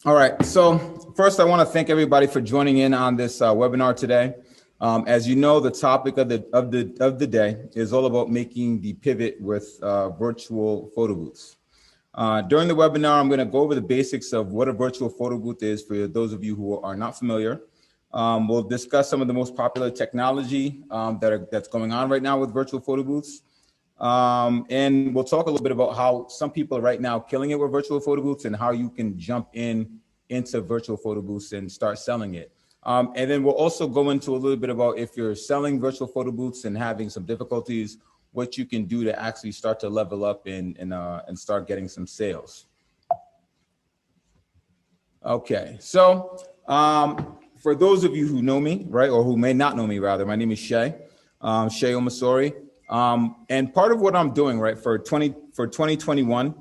All right. So first, I want to thank everybody for joining in on this webinar today. As you know, the topic of the day is all about making the pivot with virtual photo booths. During the webinar, I'm going to go over the basics of what a virtual photo booth is for those of you who are not familiar. We'll discuss some of the most popular technology that's going on right now with virtual photo booths. And we'll talk a little bit about how some people are right now killing it with virtual photo booths and how you can jump into virtual photo booths and start selling it. And then we'll also go into a little bit about if you're selling virtual photo booths and having some difficulties, what you can do to actually start to level up and start getting some sales. Okay, so for those of you who know me, right, or who may not know me rather, my name is Seye, Seye Omisore. And part of what I'm doing, right, for 2021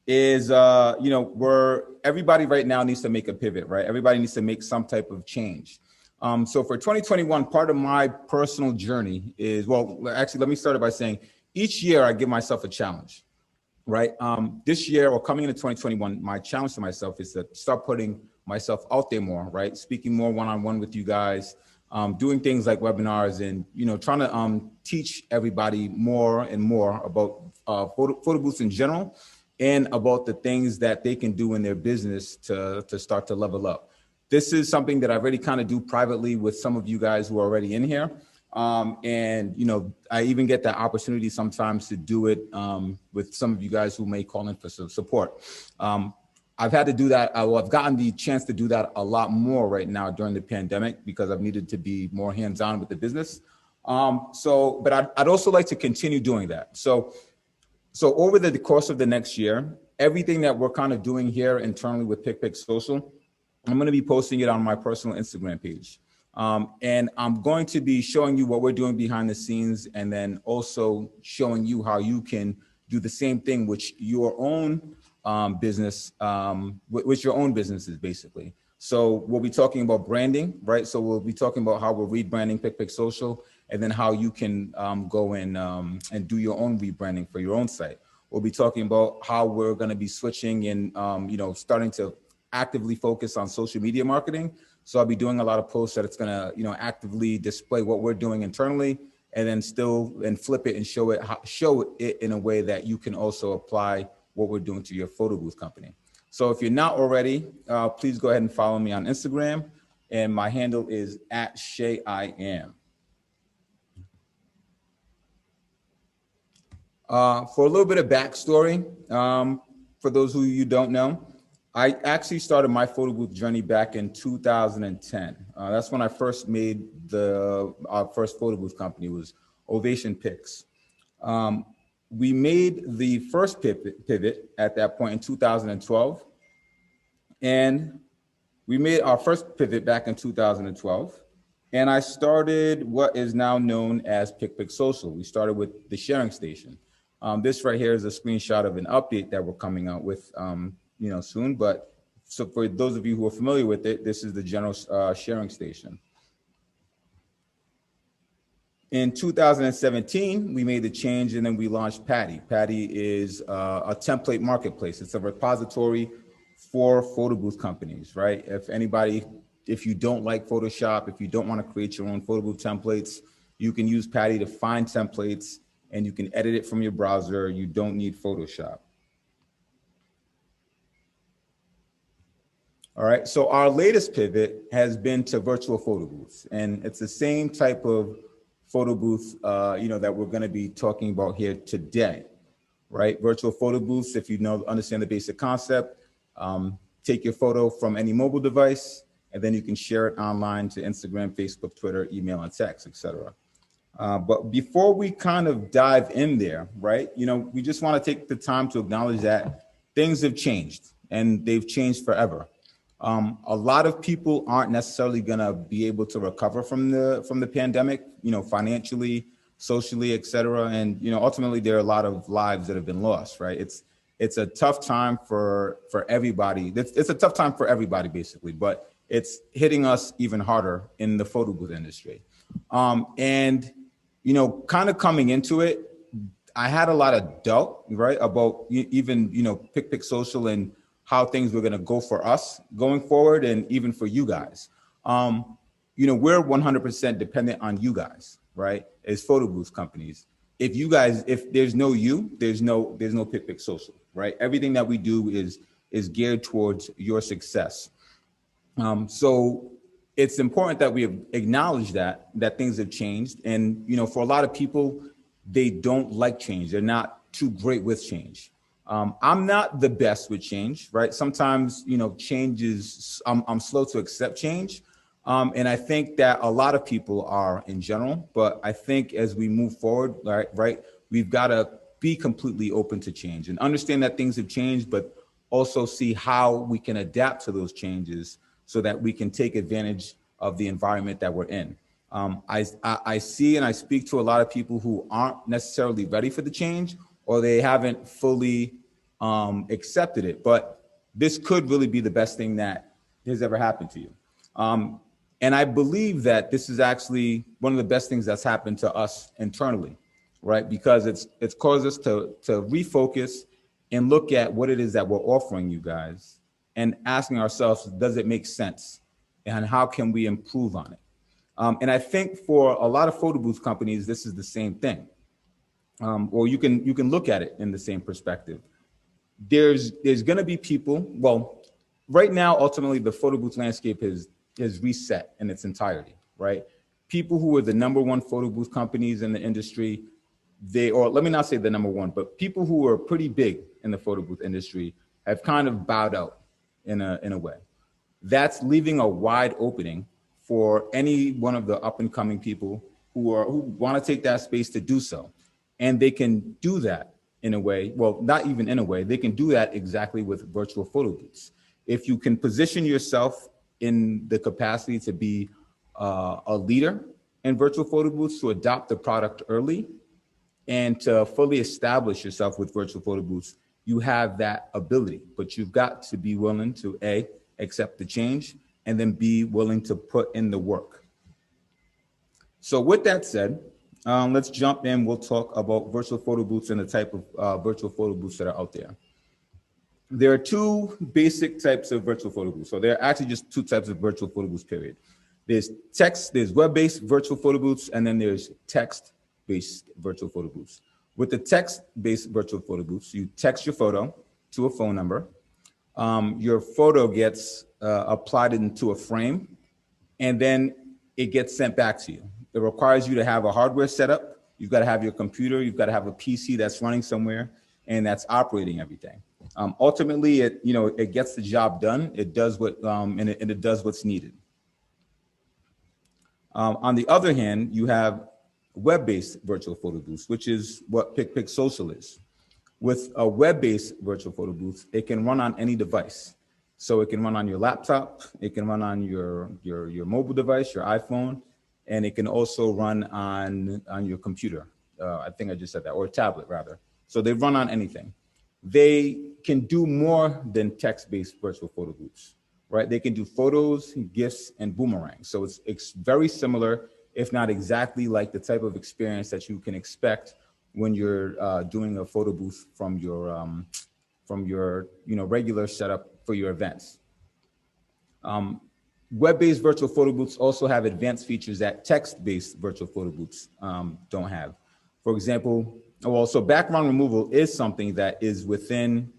is, where everybody right now needs to make a pivot, right? Everybody needs to make some type of change. So for 2021, part of my personal journey is, well, actually, let me start it by saying each year I give myself a challenge, right? This year or coming into 2021, my challenge to myself is to start putting myself out there more, right? Speaking more one-on-one with you guys, doing things like webinars and, trying to teach everybody more and more about photo booths in general and about the things that they can do in their business to start to level up. This is something that I already kind of do privately with some of you guys who are already in here. And, I even get that opportunity sometimes to do it with some of you guys who may call in for some support. I've had to do that. I've gotten the chance to do that a lot more right now during the pandemic because I've needed to be more hands-on with the business. But I'd also like to continue doing that. So over the course of the next year, everything that we're kind of doing here internally with PicPic Social, I'm going to be posting it on my personal Instagram page. And I'm going to be showing you what we're doing behind the scenes and then also showing you how you can do the same thing with your own business, with your own businesses, basically. So we'll be talking about branding, right? So we'll be talking about how we're rebranding PicPic Social and then how you can go and do your own rebranding for your own site. We'll be talking about how we're going to be switching and, starting to actively focus on social media marketing. So I'll be doing a lot of posts that it's going to, actively display what we're doing internally and then flip it and show it in a way that you can also apply what we're doing to your photo booth company. So if you're not already, please go ahead and follow me on Instagram. And my handle is @SheaIam. For a little bit of backstory, for those who you don't know, I actually started my photo booth journey back in 2010. That's when I first made our first photo booth company was Ovation Pics. We made the first pivot at that point in 2012. And we made our first pivot back in 2012. And I started what is now known as PicPic Social. We started with the sharing station. This right here is a screenshot of an update that we're coming out with soon. But so for those of you who are familiar with it, this is the general sharing station. In 2017, we made the change and then we launched Patty. Patty is a template marketplace. It's a repository for photo booth companies, right? If you don't like Photoshop, if you don't want to create your own photo booth templates, you can use Patty to find templates and you can edit it from your browser. You don't need Photoshop. All right, so our latest pivot has been to virtual photo booths, and it's the same type of photo booth, that we're going to be talking about here today, right? Virtual photo booths, if you understand the basic concept, take your photo from any mobile device, and then you can share it online to Instagram, Facebook, Twitter, email, and text, etc. But before we kind of dive in there, right, we just want to take the time to acknowledge that things have changed, and they've changed forever. A lot of people aren't necessarily going to be able to recover from the pandemic, financially, socially, et cetera. And, ultimately there are a lot of lives that have been lost, right? It's a tough time for everybody. It's a tough time for everybody, basically, but it's hitting us even harder in the photo booth industry. And, kind of coming into it, I had a lot of doubt, right, about even, PicPic Social and how things were going to go for us going forward, and even for you guys. We're 100% dependent on you guys, right? As photo booth companies. If there's no you, there's no PicPic Social, right? Everything that we do is geared towards your success. So it's important that we acknowledge that things have changed. And, for a lot of people, they don't like change. They're not too great with change. I'm not the best with change, right? Sometimes, change is, I'm slow to accept change. And I think that a lot of people are in general, but I think as we move forward, right, we've got to be completely open to change and understand that things have changed, but also see how we can adapt to those changes so that we can take advantage of the environment that we're in. I see and I speak to a lot of people who aren't necessarily ready for the change, or they haven't fully accepted it, but this could really be the best thing that has ever happened to you. And I believe that this is actually one of the best things that's happened to us internally, right? Because it's caused us to refocus and look at what it is that we're offering you guys and asking ourselves, does it make sense? And how can we improve on it? And I think for a lot of photo booth companies, this is the same thing. Or you can look at it in the same perspective. There's going to be people, well, right now, ultimately, the photo booth landscape is reset in its entirety, right? People who are the number one photo booth companies in the industry, or let me not say the number one, but people who are pretty big in the photo booth industry have kind of bowed out in a way. That's leaving a wide opening for any one of the up and coming people who want to take that space to do so. And they can do that in a way, well, not even in a way, they can do that exactly with virtual photo booths. If you can position yourself in the capacity to be a leader in virtual photo booths, to adopt the product early and to fully establish yourself with virtual photo booths, you have that ability, but you've got to be willing to A, accept the change, and then be willing to put in the work. So with that said, let's jump in. We'll talk about virtual photo booths and the type of virtual photo booths that are out there. There are two basic types of virtual photo booths. So there are actually just two types of virtual photo booths, period. There's web-based virtual photo booths, and then there's text-based virtual photo booths. With the text-based virtual photo booths, you text your photo to a phone number. Your photo gets applied into a frame, and then it gets sent back to you. It requires you to have a hardware setup. You've got to have your computer. You've got to have a PC that's running somewhere and that's operating everything. Ultimately, it gets the job done. It does it does what's needed. On the other hand, you have web-based virtual photo booths, which is what PicPic Social is. With a web-based virtual photo booth, it can run on any device. So it can run on your laptop, it can run on your mobile device, your iPhone, and it can also run on your computer. I think I just said that, or a tablet rather. So they run on anything. They can do more than text-based virtual photo booths, right? They can do photos, GIFs, and boomerangs. So it's very similar, if not exactly like the type of experience that you can expect when you're doing a photo booth from your regular setup for your events. Web-based virtual photo booths also have advanced features that text-based virtual photo booths don't have. For example, so background removal is something that is within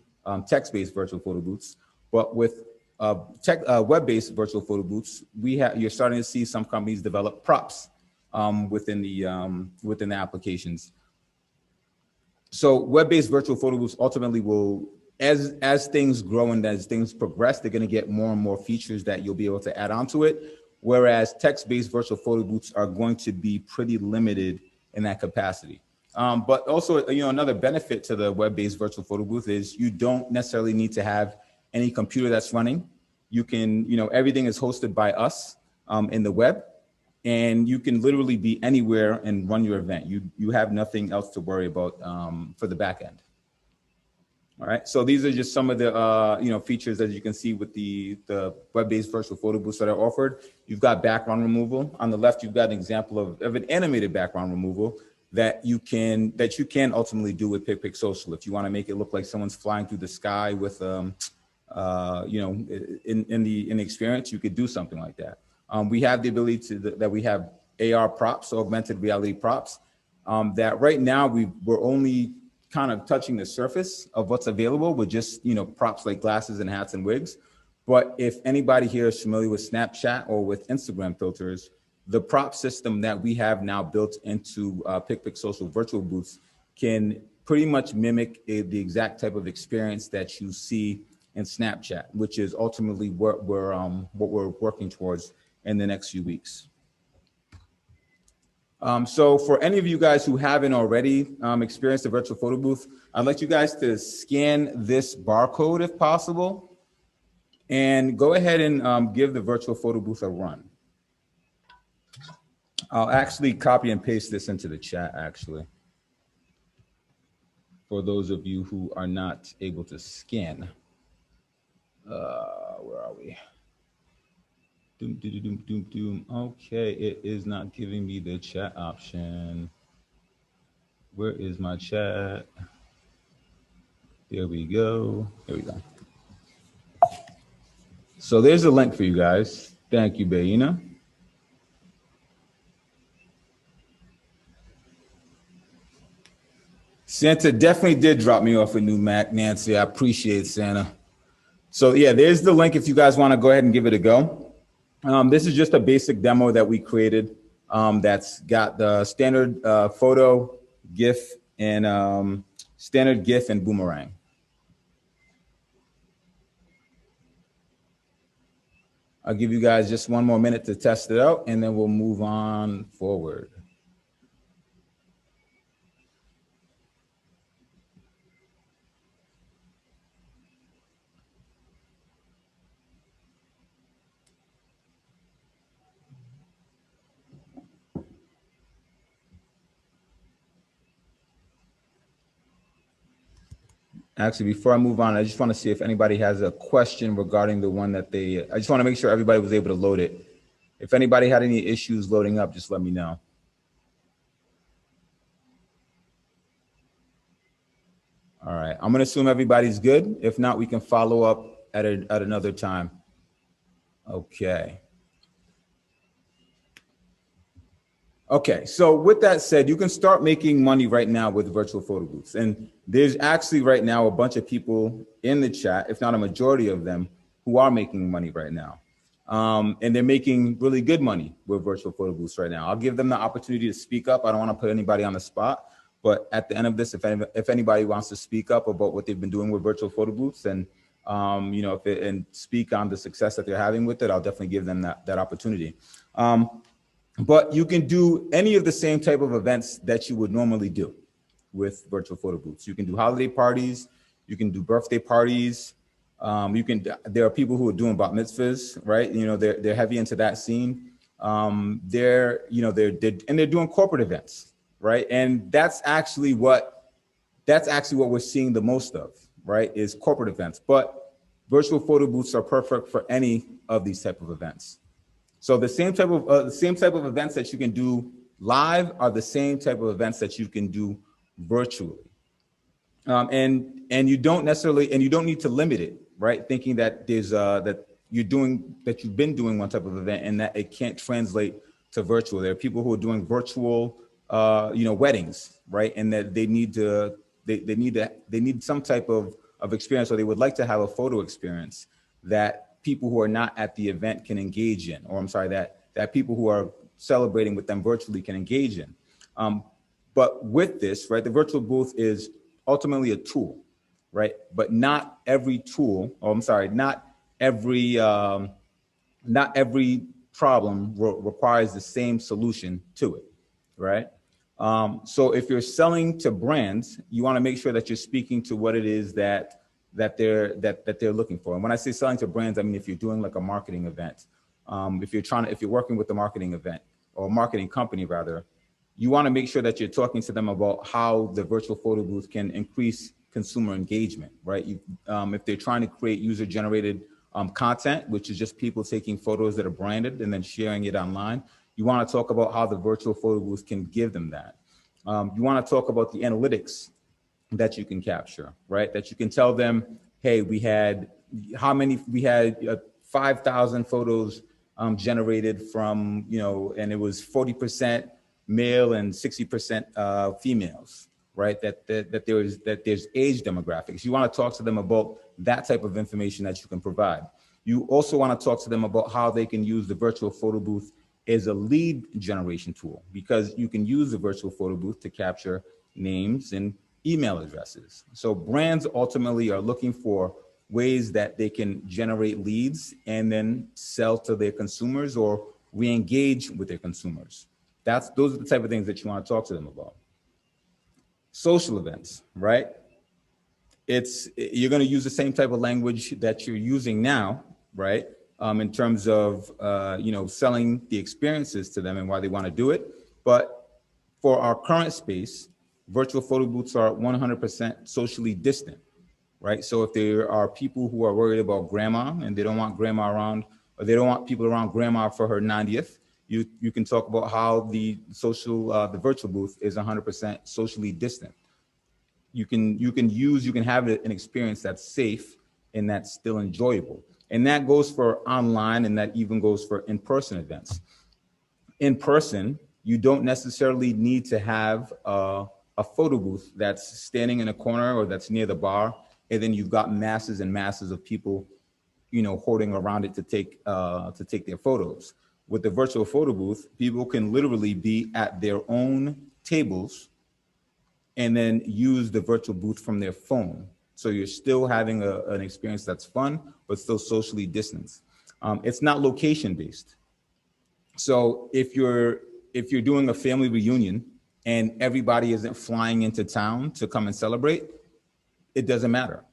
text-based virtual photo booths, but with web-based virtual photo booths, you're starting to see some companies develop props within the applications. So web-based virtual photo booths ultimately will, as things grow and as things progress, they're going to get more and more features that you'll be able to add onto it. Whereas text-based virtual photo booths are going to be pretty limited in that capacity. But also, another benefit to the web-based virtual photo booth is you don't necessarily need to have any computer that's running. You can, everything is hosted by us in the web, and you can literally be anywhere and run your event. You have nothing else to worry about for the back end. All right, so these are just some of the features that you can see with the web-based virtual photo booths that are offered. You've got background removal. On the left, you've got an example of an animated background removal that you can ultimately do with PicPic Social. If you want to make it look like someone's flying through the sky with a in the experience, you could do something like that. We have the ability that we have AR props, augmented reality props, that right now we're only kind of touching the surface of what's available with just, props like glasses and hats and wigs. But if anybody here is familiar with Snapchat or with Instagram filters, the prop system that we have now built into PicPic Social virtual booths can pretty much mimic the exact type of experience that you see in Snapchat, which is ultimately what we're working towards in the next few weeks. So for any of you guys who haven't already experienced a virtual photo booth, I'd like you guys to scan this barcode if possible, and go ahead and give the virtual photo booth a run. I'll actually copy and paste this into the chat, actually, for those of you who are not able to scan. Where are we? Okay, it is not giving me the chat option. Where is my chat? There we go. There we go. So there's a link for you guys. Thank you, Bayina. Santa definitely did drop me off a new Mac, Nancy. I appreciate Santa. So yeah, there's the link if you guys want to go ahead and give it a go. This is just a basic demo that we created that's got the standard photo, GIF, and standard GIF and boomerang. I'll give you guys just one more minute to test it out, and then we'll move on forward. Actually, before I move on, I just want to see if anybody has a question regarding the one that I just want to make sure everybody was able to load it. If anybody had any issues loading up, just let me know. All right, I'm going to assume everybody's good. If not, we can follow up at another time. Okay. Okay, so with that said, you can start making money right now with virtual photo booths. And there's actually right now a bunch of people in the chat, if not a majority of them, who are making money right now. And they're making really good money with virtual photo booths right now. I'll give them the opportunity to speak up. I don't want to put anybody on the spot, but at the end of this, if anybody wants to speak up about what they've been doing with virtual photo booths and and speak on the success that they're having with it, I'll definitely give them that opportunity. But you can do any of the same type of events that you would normally do with virtual photo booths. You can do holiday parties, you can do birthday parties. There are people who are doing bat mitzvahs, right? They're heavy into that scene. They're doing corporate events, right? And that's actually what we're seeing the most of, right? Is corporate events. But virtual photo booths are perfect for any of these type of events. So the same type of events that you can do live are the same type of events that you can do virtually. And you don't need to limit it, right? Thinking that you've been doing one type of event and that it can't translate to virtual. There are people who are doing virtual weddings, right? And that they need some type of experience, or they would like to have a photo experience that people who are not at the event can engage in, or I'm sorry, that people who are celebrating with them virtually can engage in. But with this, right, the virtual booth is ultimately a tool, right? But not every tool, not every problem requires the same solution to it, right? So if you're selling to brands, you want to make sure that you're speaking to what it is that they're looking for. And when I say selling to brands, I mean if you're doing like a marketing event, if you're working with a marketing event or a marketing company rather, you want to make sure that you're talking to them about how the virtual photo booth can increase consumer engagement, right? If they're trying to create user-generated content, which is just people taking photos that are branded and then sharing it online, you want to talk about how the virtual photo booth can give them that. You want to talk about the analytics that you can capture, right? That you can tell them, hey, we had how many, we had 5,000 photos generated from, and it was 40% male and 60% females, right? That there's age demographics. You want to talk to them about that type of information that you can provide. You also want to talk to them about how they can use the virtual photo booth as a lead generation tool, because you can use the virtual photo booth to capture names and email addresses. So brands ultimately are looking for ways that they can generate leads and then sell to their consumers or re-engage with their consumers. Those are the type of things that you want to talk to them about. Social events, right? You're going to use the same type of language that you're using now, right? In terms of, selling the experiences to them and why they want to do it. But for our current space, virtual photo booths are 100% socially distant, right? So if there are people who are worried about grandma and they don't want grandma around, or they don't want people around grandma for her 90th, you can talk about how the virtual booth is 100% socially distant. You can have an experience that's safe and that's still enjoyable. And that goes for online, and that even goes for in-person events. In person, you don't necessarily need to have a photo booth that's standing in a corner or that's near the bar, and then you've got masses and masses of people, hoarding around it to take their photos. With the virtual photo booth, people can literally be at their own tables and then use the virtual booth from their phone. So you're still having an experience that's fun, but still socially distanced. It's not location based. So if you're doing a family reunion and everybody isn't flying into town to come and celebrate, it doesn't matter.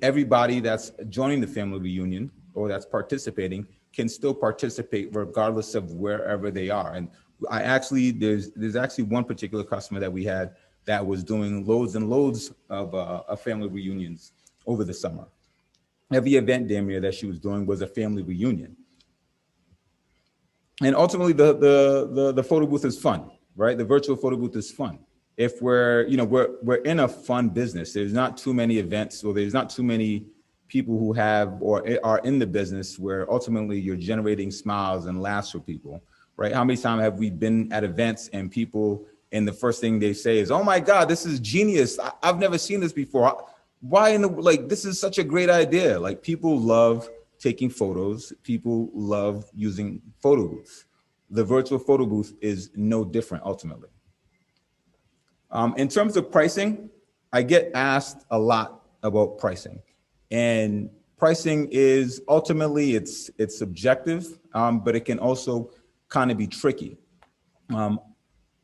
Everybody that's joining the family reunion or that's participating can still participate regardless of wherever they are. And there's actually one particular customer that we had that was doing loads and loads of family reunions over the summer. Every event damn near that she was doing was a family reunion. And ultimately the photo booth is fun, right? The virtual photo booth is fun. If we're in a fun business, there's not too many events, or there's not too many people who have or are in the business where ultimately you're generating smiles and laughs for people, right? How many times have we been at events and people, and the first thing they say is, "Oh my God, this is genius. I've never seen this before. Why this is such a great idea." Like, people love taking photos. People love using photo booths. The virtual photo booth is no different ultimately. In terms of pricing, I get asked a lot about pricing, and pricing is ultimately it's subjective, but it can also kind of be tricky.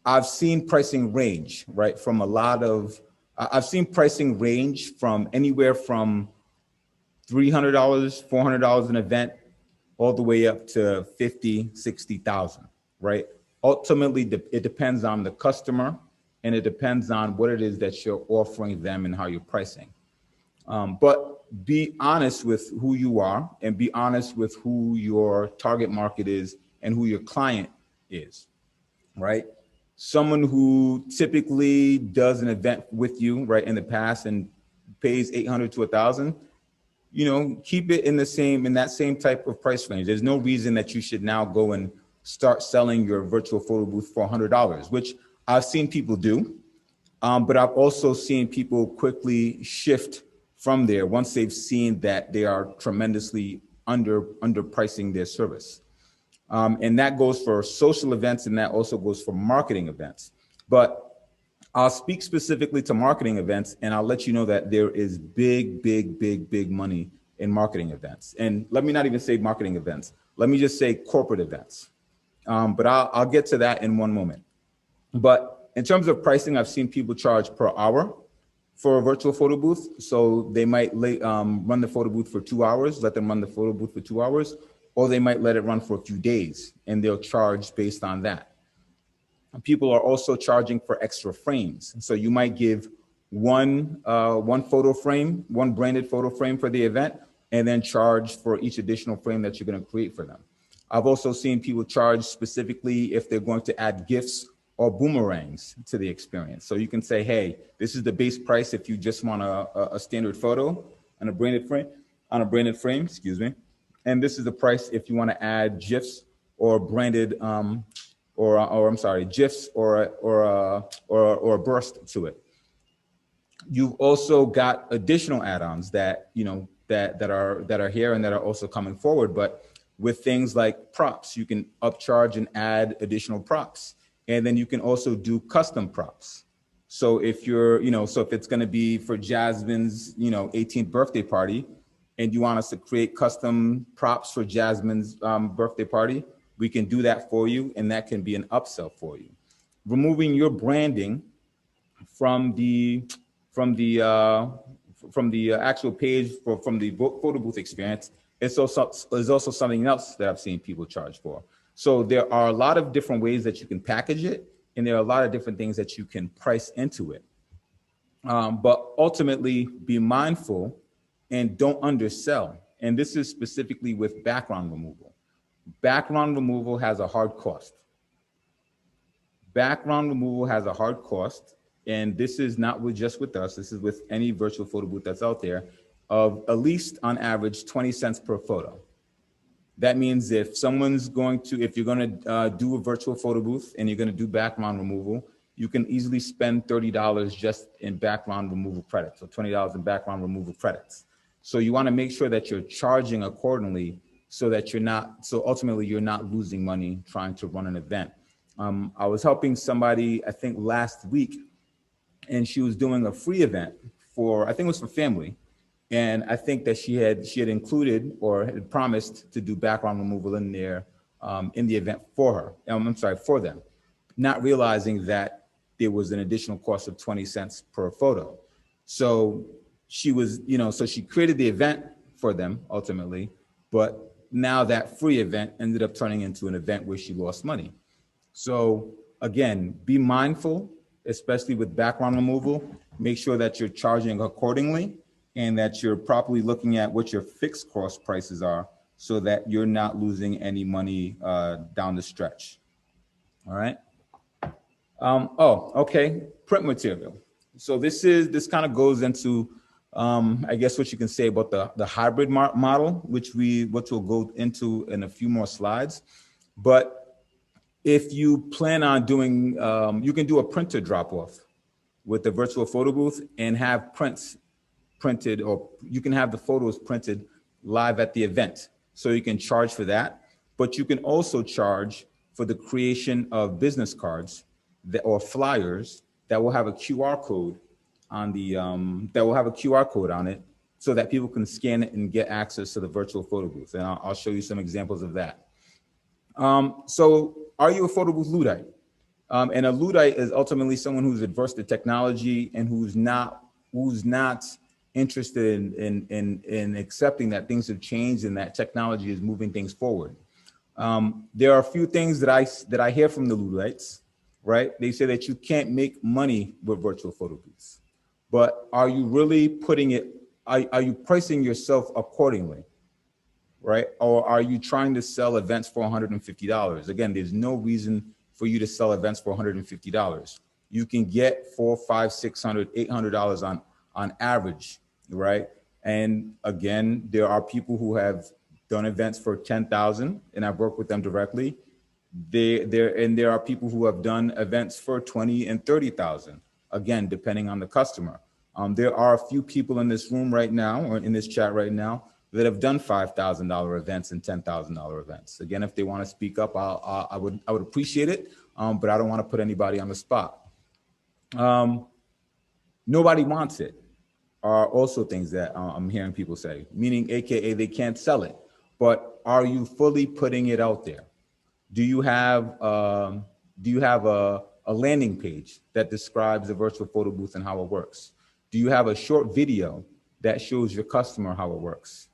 I've seen pricing range, right, from I've seen pricing range from anywhere from $300, $400 an event, all the way up to $50,000, $60,000, right? Ultimately, it depends on the customer, and it depends on what it is that you're offering them and how you're pricing. But be honest with who you are, and be honest with who your target market is and who your client is, right? Someone who typically does an event with you, right, in the past and pays $800 to $1,000, keep it in that same type of price range. There's no reason that you should now go and start selling your virtual photo booth for $100, which I've seen people do. But I've also seen people quickly shift from there once they've seen that they are tremendously underpricing their service. And that goes for social events, and that also goes for marketing events. But I'll speak specifically to marketing events, and I'll let you know that there is big, big, big, big money in marketing events. And let me not even say marketing events. Let me just say corporate events. But I'll get to that in one moment. But in terms of pricing, I've seen people charge per hour for a virtual photo booth. So they might run the photo booth for 2 hours, let them run the photo booth for 2 hours, or they might let it run for a few days, and they'll charge based on that. People are also charging for extra frames. So you might give one photo frame, one branded photo frame for the event, and then charge for each additional frame that you're going to create for them. I've also seen people charge specifically if they're going to add gifts or boomerangs to the experience. So you can say, hey, this is the base price if you just want a standard photo and a branded frame. on a branded frame, excuse me. And this is the price if you want to add GIFs or branded, or I'm sorry, GIFs or a burst to it. You've also got additional add-ons that that are here and that are also coming forward. But with things like props, you can upcharge and add additional props, and then you can also do custom props. So if you're, so if it's going to be for Jasmine's, 18th birthday party, and you want us to create custom props for Jasmine's birthday party, we can do that for you, and that can be an upsell for you. Removing your branding from the actual page from the photo booth experience is also something else that I've seen people charge for. So there are a lot of different ways that you can package it, and there are a lot of different things that you can price into it. But ultimately, be mindful and don't undersell. And this is specifically with background removal. Background removal has a hard cost. Background removal has a hard cost. And this is not just with us, this is with any virtual photo booth that's out there, of at least on average 20 cents per photo. That means if you're gonna do a virtual photo booth and you're gonna do background removal, you can easily spend $30 just in background removal credits, or $20 in background removal credits. So you wanna make sure that you're charging accordingly so that ultimately you're not losing money trying to run an event. I was helping somebody, I think last week, and she was doing a free event I think it was for family. And I think that she had included or had promised to do background removal in there in the event for her. For them, not realizing that there was an additional cost of 20 cents per photo. So she was, so she created the event for them ultimately, but now that free event ended up turning into an event where she lost money. So again, be mindful, especially with background removal. Make sure that you're charging accordingly and that you're properly looking at what your fixed cost prices are so that you're not losing any money down the stretch. All right. Okay. Print material. So this kind of goes into, I guess, what you can say about the hybrid model, which we'll go into in a few more slides. But if you plan on doing, you can do a printer drop-off with the virtual photo booth and have prints printed, or you can have the photos printed live at the event. So you can charge for that, but you can also charge for the creation of business cards or flyers that will have a QR code on it so that people can scan it and get access to the virtual photo booth. And I'll show you some examples of that. So are you a photo booth Luddite? And a Luddite is ultimately someone who's adverse to technology and who's not interested in accepting that things have changed and that technology is moving things forward. There are a few things that I hear from the Luddites, right? They say that you can't make money with virtual photo booths, but are you really are you pricing yourself accordingly? Right? Or are you trying to sell events for $150? Again, there's no reason for you to sell events for $150. You can get $400, $500, $600, $800 on average, right? And again, there are people who have done events for $10,000, and I've worked with them directly. There are people who have done events for $20,000 and $30,000. Again, depending on the customer. There are a few people in this room right now, or in this chat right now, that have done $5,000 events and $10,000 events. Again, if they want to speak up, I would appreciate it, but I don't want to put anybody on the spot. Nobody wants it are also things that I'm hearing people say, meaning AKA they can't sell it, but are you fully putting it out there? Do you have a landing page that describes the virtual photo booth and how it works? Do you have a short video that shows your customer how it works?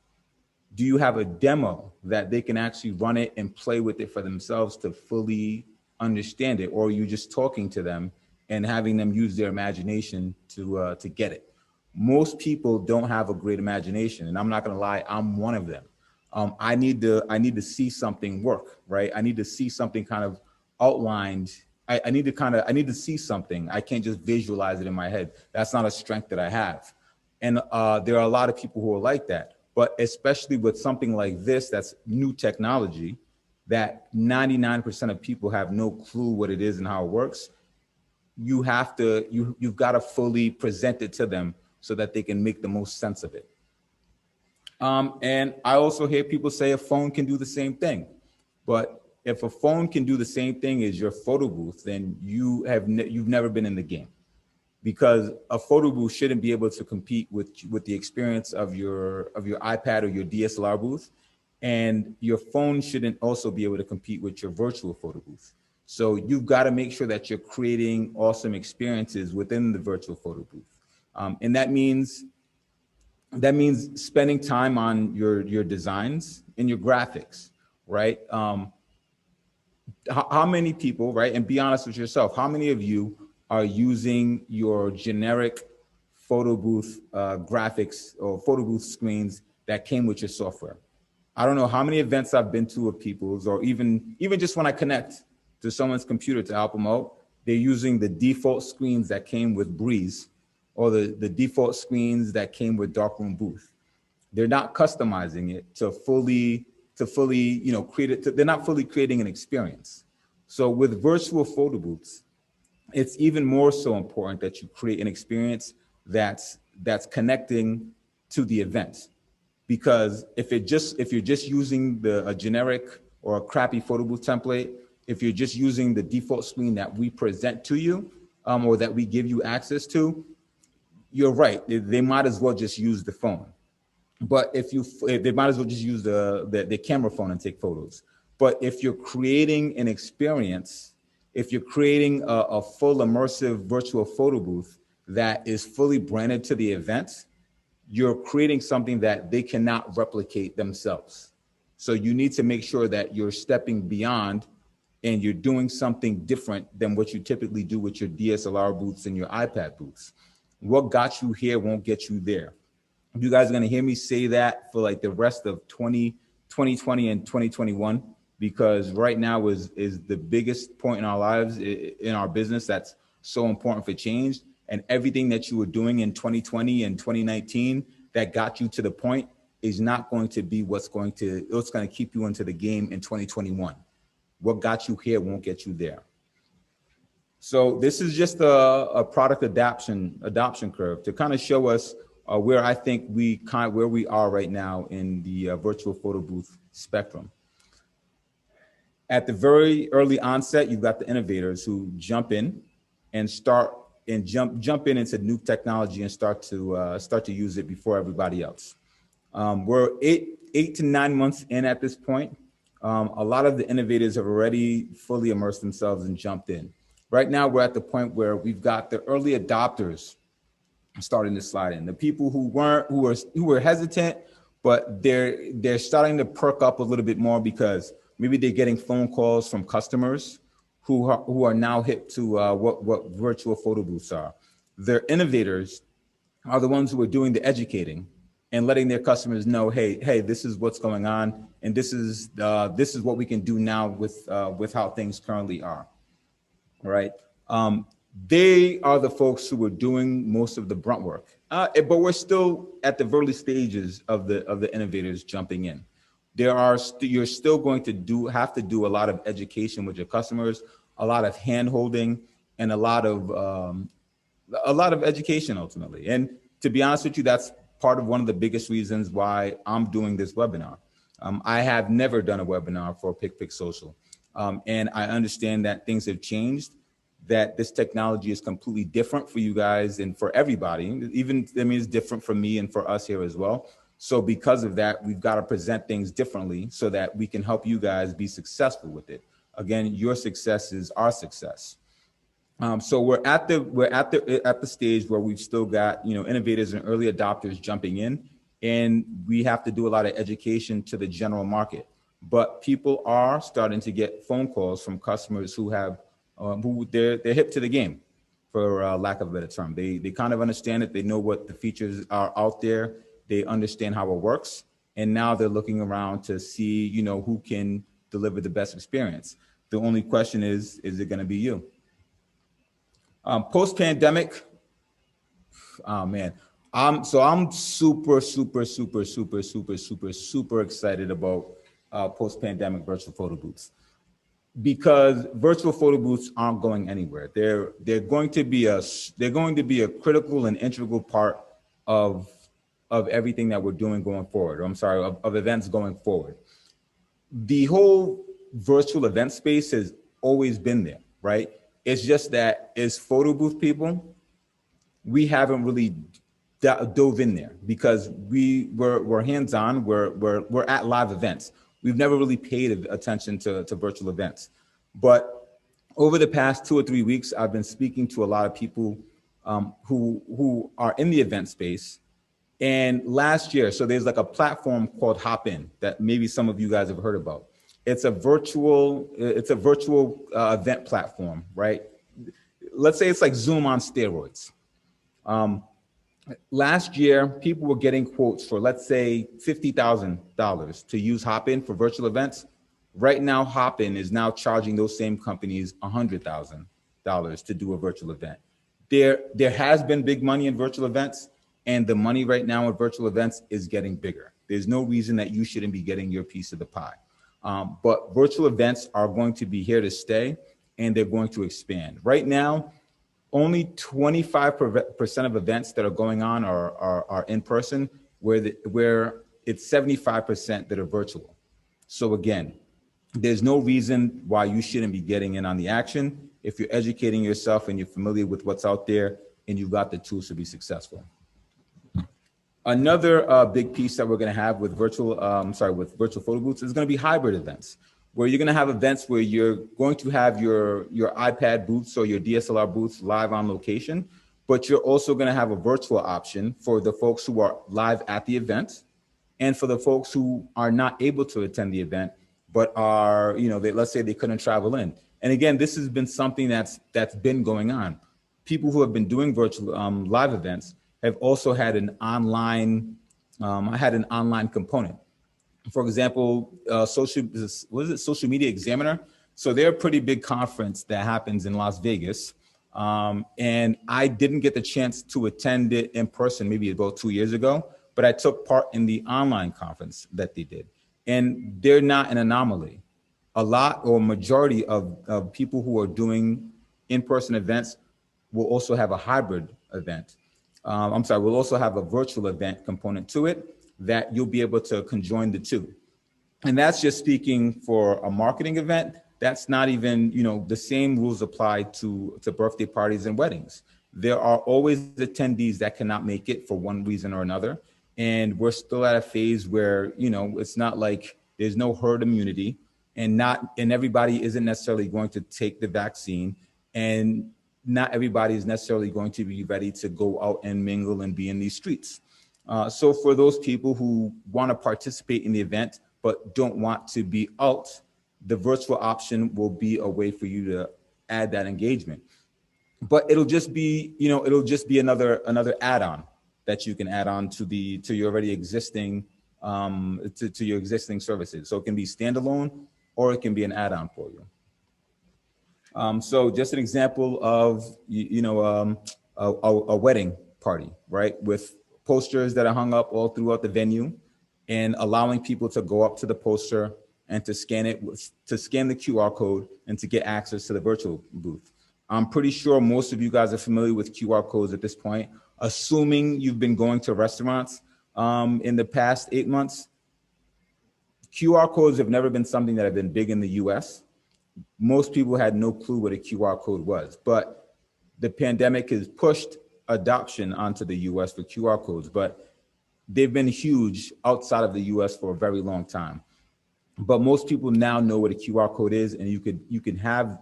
Do you have a demo that they can actually run it and play with it for themselves to fully understand it? Or are you just talking to them and having them use their imagination to get it? Most people don't have a great imagination, and I'm not gonna lie, I'm one of them. I need to see something work, right? I need to see something kind of outlined. I need to see something. I can't just visualize it in my head. That's not a strength that I have. And there are a lot of people who are like that. But especially with something like this, that's new technology, that 99% of people have no clue what it is and how it works. You've got to fully present it to them so that they can make the most sense of it. And I also hear people say a phone can do the same thing. But if a phone can do the same thing as your photo booth, then you've never been in the game, because a photo booth shouldn't be able to compete with the experience of your iPad or your DSLR booth, and your phone shouldn't also be able to compete with your virtual photo booth. So you've got to make sure that you're creating awesome experiences within the virtual photo booth, and that means spending time on your designs and your graphics, right? How many people, right? And be honest with yourself. How many of you are using your generic photo booth graphics or photo booth screens that came with your software? I don't know how many events I've been to of people's, or even just when I connect to someone's computer to help them out, they're using the default screens that came with Breeze, or the default screens that came with Darkroom Booth. They're not customizing it to fully, create it. They're not fully creating an experience. So with virtual photo booths, it's even more so important that you create an experience that's connecting to the event. Because if you're just using a generic or a crappy photo booth template, if you're just using the default screen that we present to you, or that we give you access to, you're right. They might as well just use the phone. But if they might as well just use the camera phone and take photos. But if you're creating an experience, if you're creating a full immersive virtual photo booth that is fully branded to the event, you're creating something that they cannot replicate themselves. So you need to make sure that you're stepping beyond and you're doing something different than what you typically do with your DSLR booths and your iPad booths. What got you here won't get you there. You guys are going to hear me say that for like the rest of 2020 and 2021, because right now is the biggest point in our lives, in our business, that's so important for change. And everything that you were doing in 2020 and 2019 that got you to the point is not going to be what's going to keep you into the game in 2021. What got you here won't get you there. So this is just a product adoption curve to kind of show us where I think where we are right now in the virtual photo booth spectrum. At the very early onset, you've got the innovators who jump in and jump in into new technology and start to use it before everybody else. We're eight to 9 months in at this point. A lot of the innovators have already fully immersed themselves and jumped in. Right now, we're at the point where we've got the early adopters starting to slide in. The people who were hesitant, but they're starting to perk up a little bit more because maybe they're getting phone calls from customers who are now hip to what virtual photo booths are. Their innovators are the ones who are doing the educating and letting their customers know, hey, this is what's going on, and this is what we can do now with how things currently are. Right? They are the folks who are doing most of the brunt work, but we're still at the early stages of the innovators jumping in. You're still going to have to do a lot of education with your customers, a lot of hand holding, and a lot of education ultimately. And to be honest with you, that's part of one of the biggest reasons why I'm doing this webinar. I have never done a webinar for PicPic Social. And I understand that things have changed, that this technology is completely different for you guys and for everybody. It's different for me and for us here as well. So because of that, we've got to present things differently so that we can help you guys be successful with it. Again, your success is our success. So we're at the stage where we've still got, innovators and early adopters jumping in, and we have to do a lot of education to the general market. But people are starting to get phone calls from customers who have they're hip to the game, for lack of a better term. They kind of understand it. They know what the features are out there. They understand how it works, and now they're looking around to see who can deliver the best experience. The only question is it going to be you? Post-pandemic, oh man, I'm super excited about post-pandemic virtual photo booths, because virtual photo booths aren't going anywhere. They're going to be a critical and integral part of everything that we're doing going forward. Or I'm sorry, of events going forward. The whole virtual event space has always been there, right? It's just that as photo booth people, we haven't really dove in there because we're hands-on. We're at live events. We've never really paid attention to virtual events. But over the past 2 or 3 weeks, I've been speaking to a lot of people who are in the event space. And last year, so there's like a platform called Hop In that maybe some of you guys have heard about. It's a virtual event platform, right? Let's say it's like Zoom on steroids. Last year, people were getting quotes for, let's say, $50,000 to use Hop In for virtual events. Right now, Hop In is now charging those same companies $100,000 to do a virtual event. There has been big money in virtual events, and the money right now in virtual events is getting bigger. There's no reason that you shouldn't be getting your piece of the pie. But virtual events are going to be here to stay, and they're going to expand. Right now, only 25% of events that are going on are in person, where it's 75% that are virtual. So again, there's no reason why you shouldn't be getting in on the action if you're educating yourself and you're familiar with what's out there and you've got the tools to be successful. Another big piece that we're going to have with virtual photo booths is going to be hybrid events, where you're going to have events where you're going to have your iPad booths or your DSLR booths live on location, but you're also going to have a virtual option for the folks who are live at the event and for the folks who are not able to attend the event, but are, let's say they couldn't travel in. And again, this has been something that's been going on. People who have been doing virtual live events have also had an online component. For example, Social Media Examiner? So they're a pretty big conference that happens in Las Vegas. And I didn't get the chance to attend it in person maybe about 2 years ago, but I took part in the online conference that they did. And they're not an anomaly. A lot or majority of people who are doing in-person events will also have a hybrid event. We'll also have a virtual event component to it that you'll be able to conjoin the two. And that's just speaking for a marketing event. That's not even, the same rules apply to birthday parties and weddings. There are always attendees that cannot make it for one reason or another. And we're still at a phase where, it's not like there's no herd immunity and everybody isn't necessarily going to take the vaccine, and not everybody is necessarily going to be ready to go out and mingle and be in these streets. So for those people who want to participate in the event but don't want to be out, the virtual option will be a way for you to add that engagement. But it'll just be, another add-on that you can add on to your already existing to your existing services. So it can be standalone or it can be an add-on for you. So just an example of, a wedding party, right? With posters that are hung up all throughout the venue and allowing people to go up to the poster and to scan the QR code and to get access to the virtual booth. I'm pretty sure most of you guys are familiar with QR codes at this point, assuming you've been going to restaurants in the past 8 months. QR codes have never been something that have been big in the US. Most people had no clue what a QR code was, but the pandemic has pushed adoption onto the US for QR codes, but they've been huge outside of the US for a very long time. But most people now know what a QR code is, and you can have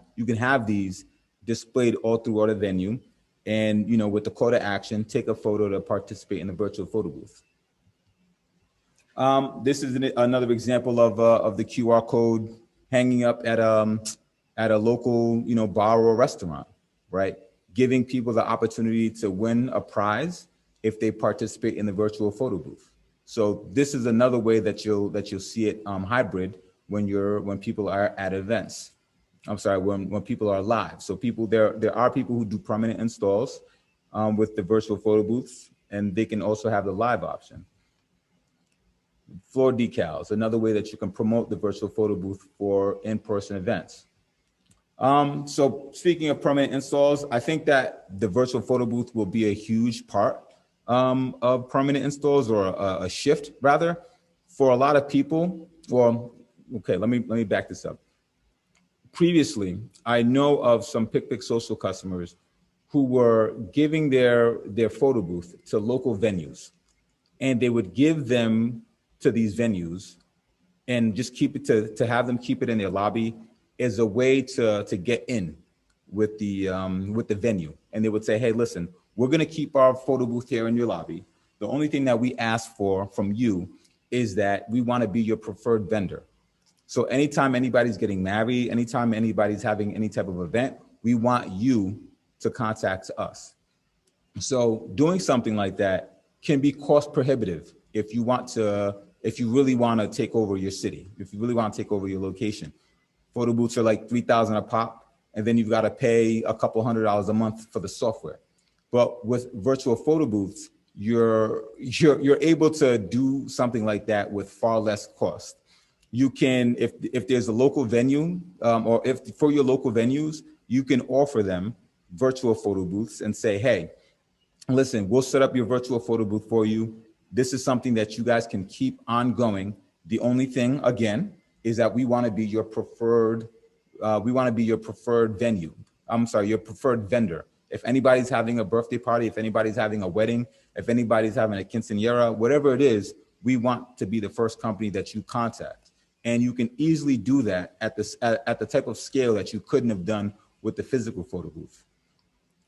these displayed all throughout a venue, and with the call to action, take a photo to participate in the virtual photo booth. This is another example of the QR code hanging up at a local bar or restaurant, right? Giving people the opportunity to win a prize if they participate in the virtual photo booth. So this is another way that you'll see it hybrid when people are at events. When people are live. So there are people who do permanent installs with the virtual photo booths, and they can also have the live option. Floor decals, another way that you can promote the virtual photo booth for in-person events. So speaking of permanent installs, I think that the virtual photo booth will be a huge part of permanent installs, or a shift rather, for a lot of people. Well, okay, let me back this up. Previously, I know of some PicPic Social customers who were giving their photo booth to local venues, and they would give them to these venues and just keep it to have them keep it in their lobby as a way to get in with the venue. And they would say, hey, listen, we're going to keep our photo booth here in your lobby. The only thing that we ask for from you is that we want to be your preferred vendor. So anytime anybody's getting married, anytime anybody's having any type of event, we want you to contact us. So doing something like that can be cost prohibitive if you really want to take over your city, if you really want to take over your location. Photo booths are like $3,000 a pop, and then you've got to pay a couple $100 a month for the software. But with virtual photo booths, you're able to do something like that with far less cost. You can, if there's a local venue, or if for your local venues, you can offer them virtual photo booths and say, hey, listen, we'll set up your virtual photo booth for you. This is something that you guys can keep ongoing. The only thing, again, is that we want to be your preferred, venue. I'm sorry, your preferred vendor. If anybody's having a birthday party, if anybody's having a wedding, if anybody's having a quinceañera, whatever it is, we want to be the first company that you contact. And you can easily do that at the type of scale that you couldn't have done with the physical photo booth.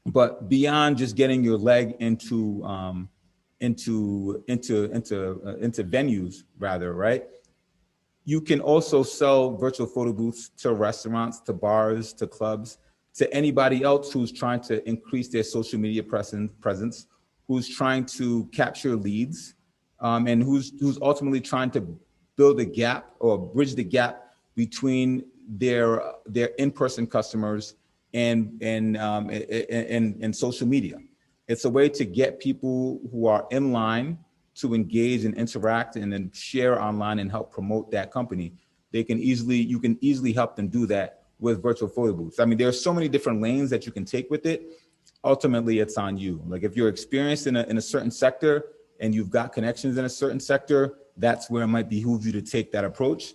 But beyond just getting your leg into venues, rather, right? You can also sell virtual photo booths to restaurants, to bars, to clubs, to anybody else who's trying to increase their social media presence, who's trying to capture leads, and who's ultimately trying to build a gap or bridge the gap between their in-person customers and social media. It's a way to get people who are in line to engage and interact and then share online and help promote that company. You can easily help them do that with virtual photo booths. I mean, there are so many different lanes that you can take with it. Ultimately, it's on you. Like if you're experienced in a certain sector and you've got connections in a certain sector, that's where it might behoove you to take that approach.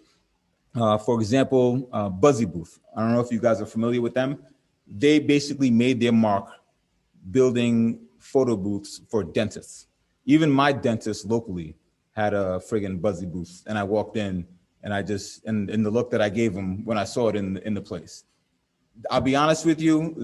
For example, Buzzy Booth. I don't know if you guys are familiar with them. They basically made their mark building photo booths for dentists. Even my dentist locally had a friggin' Buzzy Booth, and I walked in and and the look that I gave him when I saw it in the place. I'll be honest with you,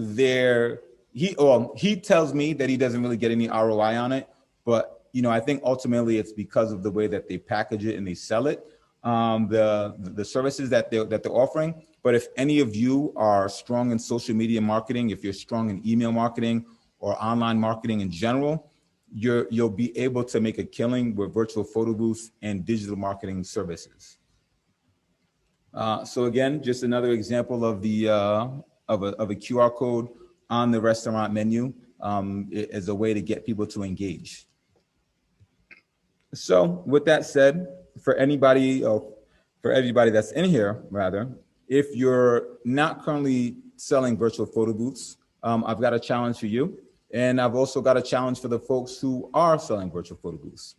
he tells me that he doesn't really get any ROI on it, but I think ultimately it's because of the way that they package it and they sell it, the services that they're offering. But if any of you are strong in social media marketing, if you're strong in email marketing or online marketing in general, you'll be able to make a killing with virtual photo booths and digital marketing services. So again, just another example of a QR code on the restaurant menu as a way to get people to engage. So with that said, for everybody that's in here, rather, if you're not currently selling virtual photo booths, I've got a challenge for you. And I've also got a challenge for the folks who are selling virtual photo booths.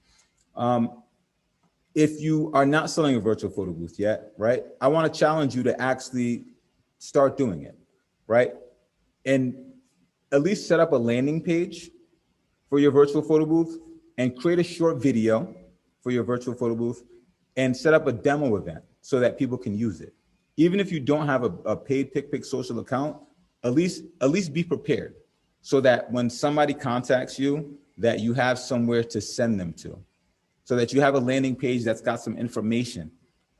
If you are not selling a virtual photo booth yet, right, I want to challenge you to actually start doing it, right? And at least set up a landing page for your virtual photo booth and create a short video for your virtual photo booth and set up a demo event so that people can use it. Even if you don't have a paid PicPic Social account, at least be prepared so that when somebody contacts you, that you have somewhere to send them to, so that you have a landing page that's got some information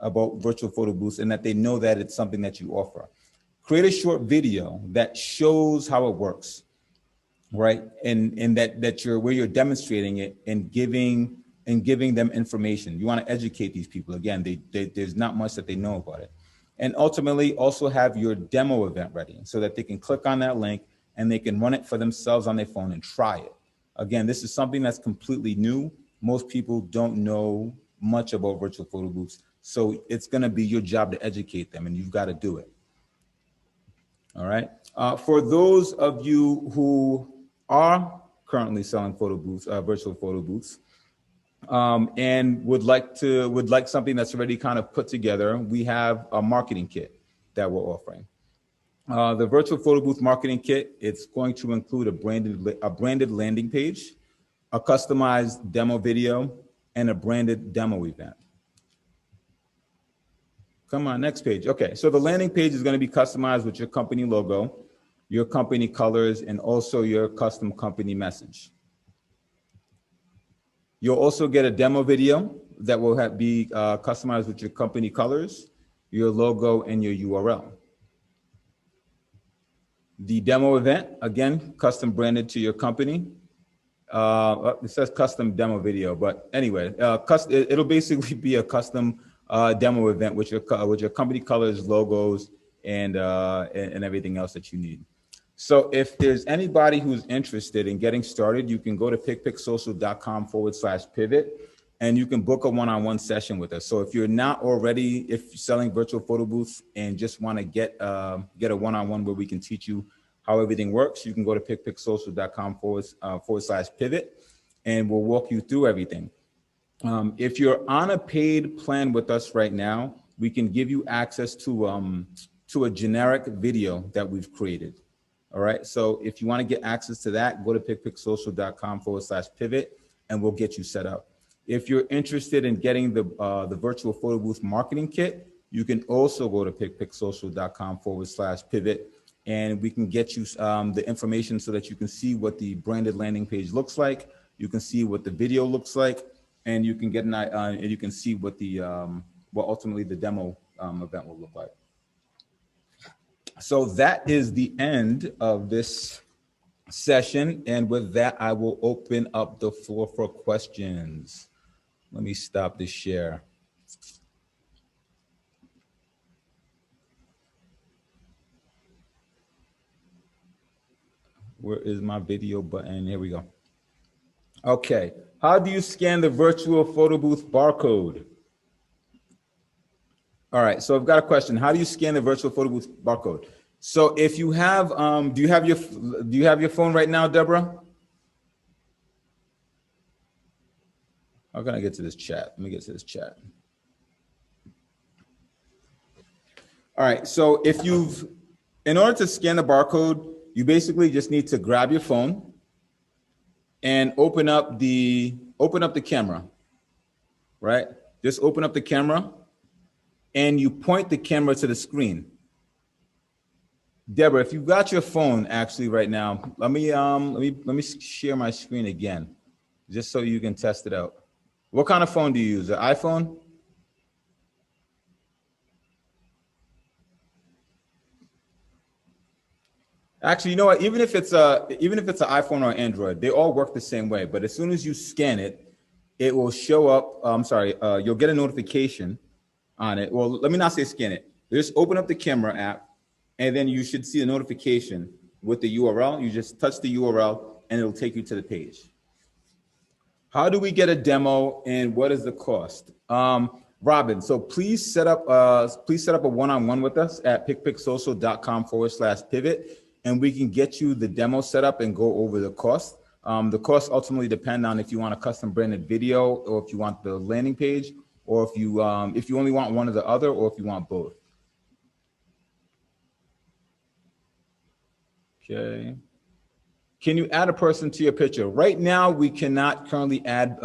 about virtual photo booths and that they know that it's something that you offer. Create a short video that shows how it works, right? And that you're demonstrating it and giving them information. You want to educate these people. Again, there's not much that they know about it. And ultimately also have your demo event ready so that they can click on that link and they can run it for themselves on their phone and try it. Again, this is something that's completely new. Most people don't know much about virtual photo booths. So it's going to be your job to educate them, and you've got to do it. All right. For those of you who are currently selling photo booths, virtual photo booths, and would like something that's already kind of put together, we have a marketing kit that we're offering. The virtual photo booth marketing kit, it's going to include a branded landing page, a customized demo video, and a branded demo event. Come on, next page. Okay, so the landing page is going to be customized with your company logo, your company colors, and also your custom company message. You'll also get a demo video that will be customized with your company colors, your logo, and your URL. The demo event, again, custom branded to your company. It says custom demo video, but anyway, it'll basically be a custom demo event with your company colors, logos, and everything else that you need. So if there's anybody who's interested in getting started, you can go to picpicsocial.com/pivot, and you can book a one-on-one session with us. So if you're not already, if you're selling virtual photo booths and just want to get a one-on-one where we can teach you how everything works, you can go to picpicsocial.com/pivot, and we'll walk you through everything. If you're on a paid plan with us right now, we can give you access to a generic video that we've created. All right. So if you want to get access to that, go to picpicsocial.com/pivot, and we'll get you set up. If you're interested in getting the virtual photo booth marketing kit, you can also go to picpicsocial.com/pivot, and we can get you the information so that you can see what the branded landing page looks like. You can see what the video looks like, and you can get and you can see what what ultimately the demo event will look like. So that is the end of this session. And with that, I will open up the floor for questions. Let me stop the share. Where is my video button? Here we go. Okay. How do you scan the virtual photo booth barcode? All right, so I've got a question. How do you scan the virtual photo booth barcode? So if you have, do you have your phone right now, Deborah? How can I get to this chat? Let me get to this chat. All right, so in order to scan the barcode, you basically just need to grab your phone and open up the camera, right? Just open up the camera, and you point the camera to the screen. Deborah, if you've got your phone actually right now, let me share my screen again, just so you can test it out. What kind of phone do you use? An iPhone? Actually, you know what? Even if it's an iPhone or Android, they all work the same way. But as soon as you scan it, it will show up. You'll get a notification on it. Well, let me not say scan it. Just open up the camera app, and then you should see a notification with the URL. You just touch the URL, and it'll take you to the page. How do we get a demo, and what is the cost? Robin, so please set up a one-on-one with us at picpicsocial.com/pivot, and we can get you the demo set up and go over the cost. The costs ultimately depend on if you want a custom branded video, or if you want the landing page, or if you only want one or the other, or if you want both. Okay. Can you add a person to your picture? Right now, we cannot currently add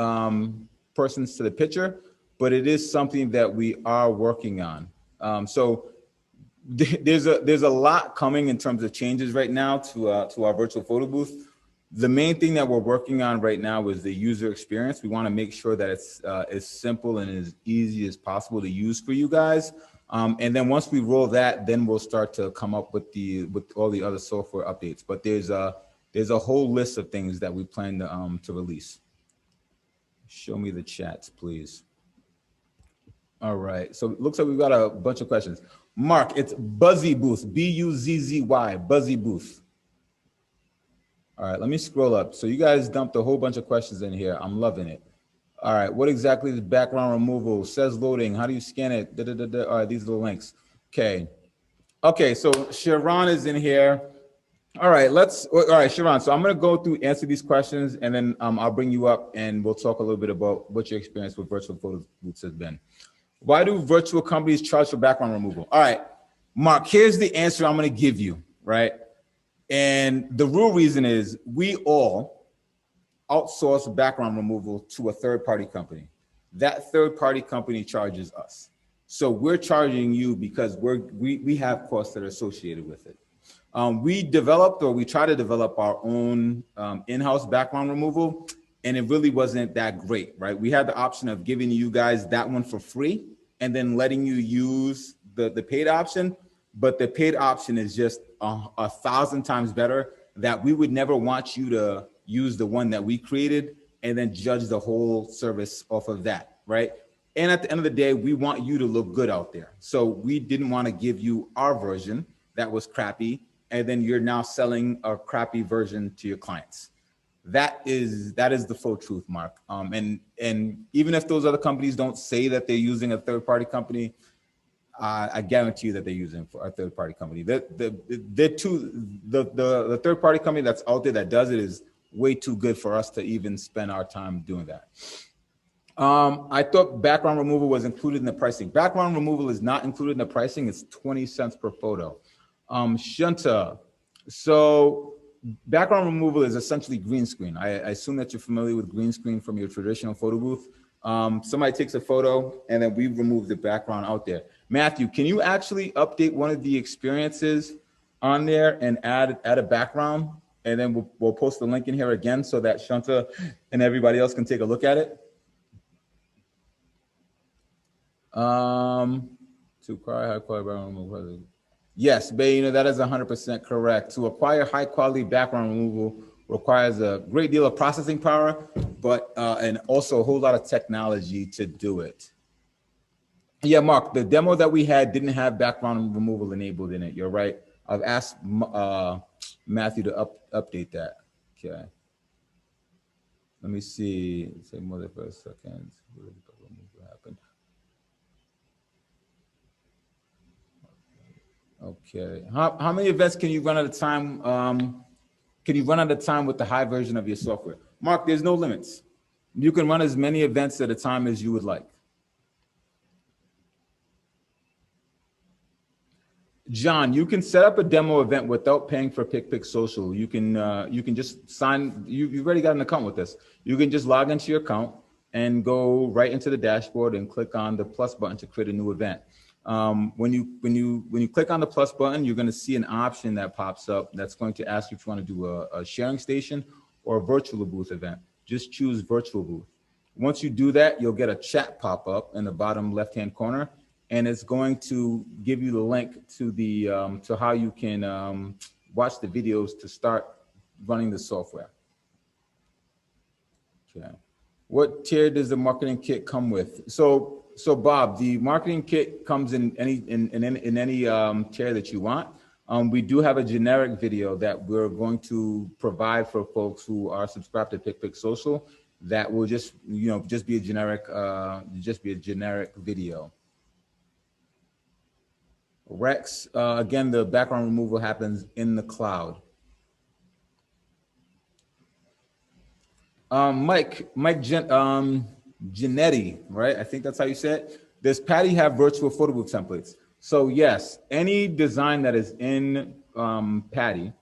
persons to the picture, but it is something that we are working on. So there's a lot coming in terms of changes right now to our virtual photo booth. The main thing that we're working on right now is the user experience. We want to make sure that it's as simple and as easy as possible to use for you guys. And then once we roll that, then we'll start to come up with all the other software updates. But there's a whole list of things that we plan to release. Show me the chats, please. All right, so it looks like we've got a bunch of questions. Mark, it's Buzzy Booth, Buzzy, Buzzy Booth. All right, let me scroll up. So you guys dumped a whole bunch of questions in here. I'm loving it. All right, what exactly is background removal? Says loading. How do you scan it? Da, da, da, da. All right, these are the links. Okay. Okay, so Sharon is in here. All right, all right, Sharon. So I'm going to go through, answer these questions, and then I'll bring you up and we'll talk a little bit about what your experience with virtual photo booths has been. Why do virtual companies charge for background removal? All right, Mark, here's the answer I'm going to give you, right? And the real reason is we all outsource background removal to a third-party company. That third-party company charges us. So we're charging you because we have costs that are associated with it. We developed, or we try to develop, our own in-house background removal, and it really wasn't that great, right? We had the option of giving you guys that one for free and then letting you use the paid option, but the paid option is just 1,000 times better. That we would never want you to use the one that we created and then judge the whole service off of that, right? And at the end of the day, we want you to look good out there. So we didn't want to give you our version that was crappy, and then you're now selling a crappy version to your clients. That is the full truth, Mark. And even if those other companies don't say that they're using a third-party company, I guarantee you that they're using a third-party company. The third-party company that's out there that does it is way too good for us to even spend our time doing that. I thought background removal was included in the pricing. Background removal is not included in the pricing. It's 20 cents per photo. Shunta, so background removal is essentially green screen. I assume that you're familiar with green screen from your traditional photo booth. Somebody takes a photo and then we remove the background out there. Matthew, can you actually update one of the experiences on there and add a background? And then we'll post the link in here again so that Shunta and everybody else can take a look at it. To acquire high quality background removal. Yes, Bay, that is 100% correct. To acquire high quality background removal requires a great deal of processing power, but and also a whole lot of technology to do it. Yeah, Mark, the demo that we had didn't have background removal enabled in it. You're right. I've asked Matthew to update that. Okay. Let me see. Say more than for a second. What happened? Okay. How many events can you run at a time? Can you run at a time with the high version of your software? Mark, there's no limits. You can run as many events at a time as you would like. John, you can set up a demo event without paying for PicPic Social. You can just sign. You've already got an account with us. You can just log into your account and go right into the dashboard and click on the plus button to create a new event. When you click on the plus button, you're going to see an option that pops up that's going to ask you if you want to do a sharing station or a virtual booth event. Just choose virtual booth. Once you do that, you'll get a chat pop up in the bottom left-hand corner, and it's going to give you the link to the to how you can watch the videos to start running the software. Okay. What tier does the marketing kit come with? So Bob, the marketing kit comes in any tier that you want. We do have a generic video that we're going to provide for folks who are subscribed to PicPic Social. That will just be a generic video. Rex, again, the background removal happens in the cloud. Mike Genetti, right? I think that's how you say it. Does Patty have virtual photo booth templates? So yes, any design that is in Patty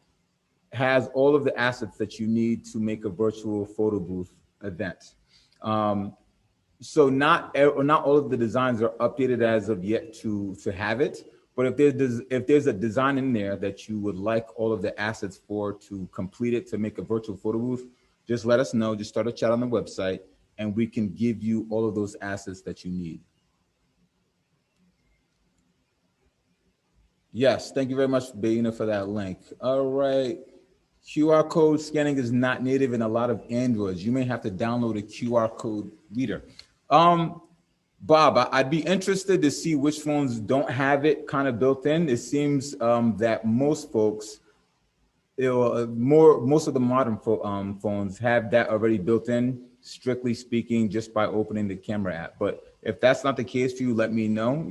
has all of the assets that you need to make a virtual photo booth event. So not all of the designs are updated as of yet to have it. But if there's a design in there that you would like all of the assets for to complete it to make a virtual photo booth, just let us know. Just start a chat on the website, and we can give you all of those assets that you need. Yes, thank you very much, Bayina, for that link. All right. QR code scanning is not native in a lot of Androids. You may have to download a QR code reader. Bob, I'd be interested to see which phones don't have it kind of built in. It seems that most folks, most of the modern phones have that already built in, strictly speaking, just by opening the camera app. But if that's not the case for you, let me know.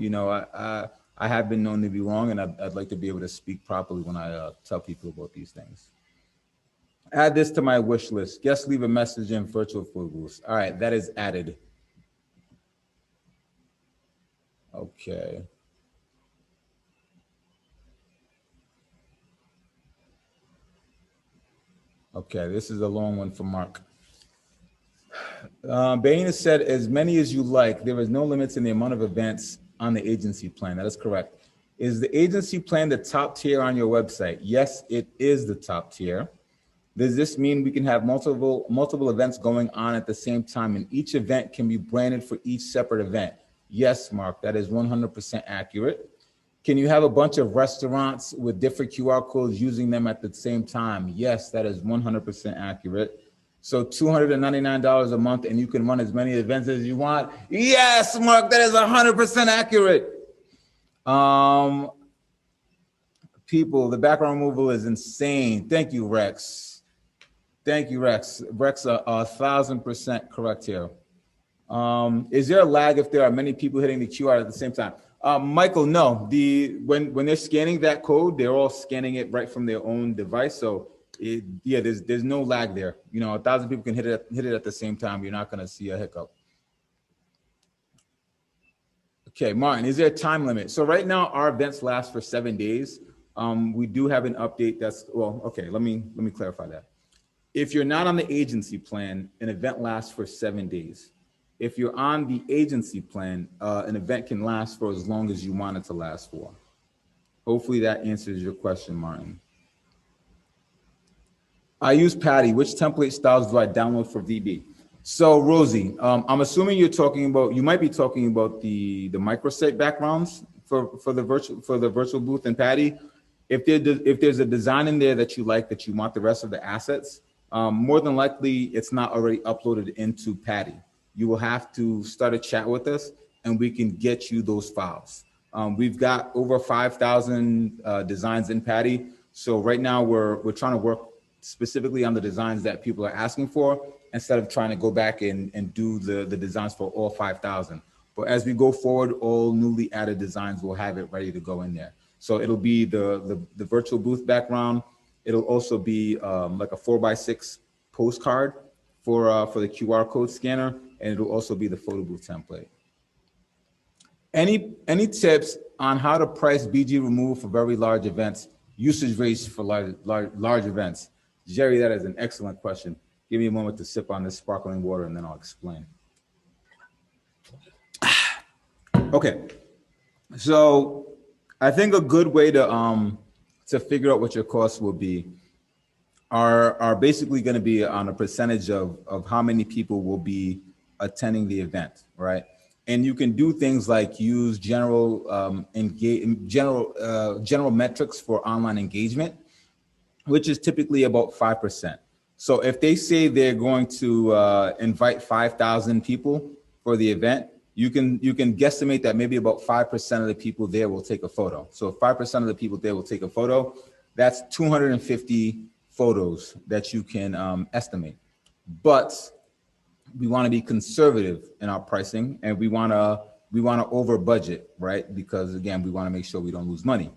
I have been known to be wrong, and I'd like to be able to speak properly when I tell people about these things. Add this to my wish list. Guest leave a message in virtual food booths. All right, that is added. Okay. Okay, this is a long one for Mark. Bain has said, as many as you like. There is no limits in the amount of events on the agency plan. That is correct. Is the agency plan the top tier on your website? Yes, it is the top tier. Does this mean we can have multiple events going on at the same time, and each event can be branded for each separate event? Yes, Mark, that is 100% accurate. Can you have a bunch of restaurants with different QR codes using them at the same time? Yes, that is 100% accurate. So $299 a month, and you can run as many events as you want. Yes, Mark, that is 100% accurate. People, the background removal is insane. Thank you, Rex. Thank you, Rex. Rex, 1,000% correct here. Is there a lag if there are many people hitting the QR at the same time? Michael, no. When they're scanning that code, they're all scanning it right from their own device. So there's no lag there. 1,000 people can hit it at the same time. You're not going to see a hiccup. Okay, Martin, is there a time limit? So right now our events last for 7 days. We do have an update let me clarify that. If you're not on the agency plan, an event lasts for 7 days. If you're on the agency plan, an event can last for as long as you want it to last for. Hopefully that answers your question, Martin. I use Patty. Which template styles do I download for VB? So Rosie, I'm assuming you might be talking about the microsite backgrounds for the virtual booth and Patty. If there's a design in there that you like, that you want the rest of the assets, more than likely it's not already uploaded into Patty. You will have to start a chat with us and we can get you those files. We've got over 5,000 designs in Patty. So right now we're trying to work specifically on the designs that people are asking for, instead of trying to go back and do the designs for all 5,000. But as we go forward, all newly added designs will have it ready to go in there. So it'll be the virtual booth background. It'll also be like a 4x6 postcard for the QR code scanner, and it'll also be the photo booth template. Any tips on how to price BG removal for very large events, usage rates for large events? Jerry, that is an excellent question. Give me a moment to sip on this sparkling water and then I'll explain. Okay, so I think a good way to figure out what your costs will be are basically going to be on a percentage of how many people will be attending the event, right? And you can do things like use general metrics for online engagement, which is typically about 5%. So if they say they're going to invite 5,000 people for the event, you can guesstimate that maybe about 5% of the people there will take a photo. So if 5% of the people there will take a photo, that's 250 photos that you can estimate. But we want to be conservative in our pricing, and we want to over budget, right? Because again, we want to make sure we don't lose money.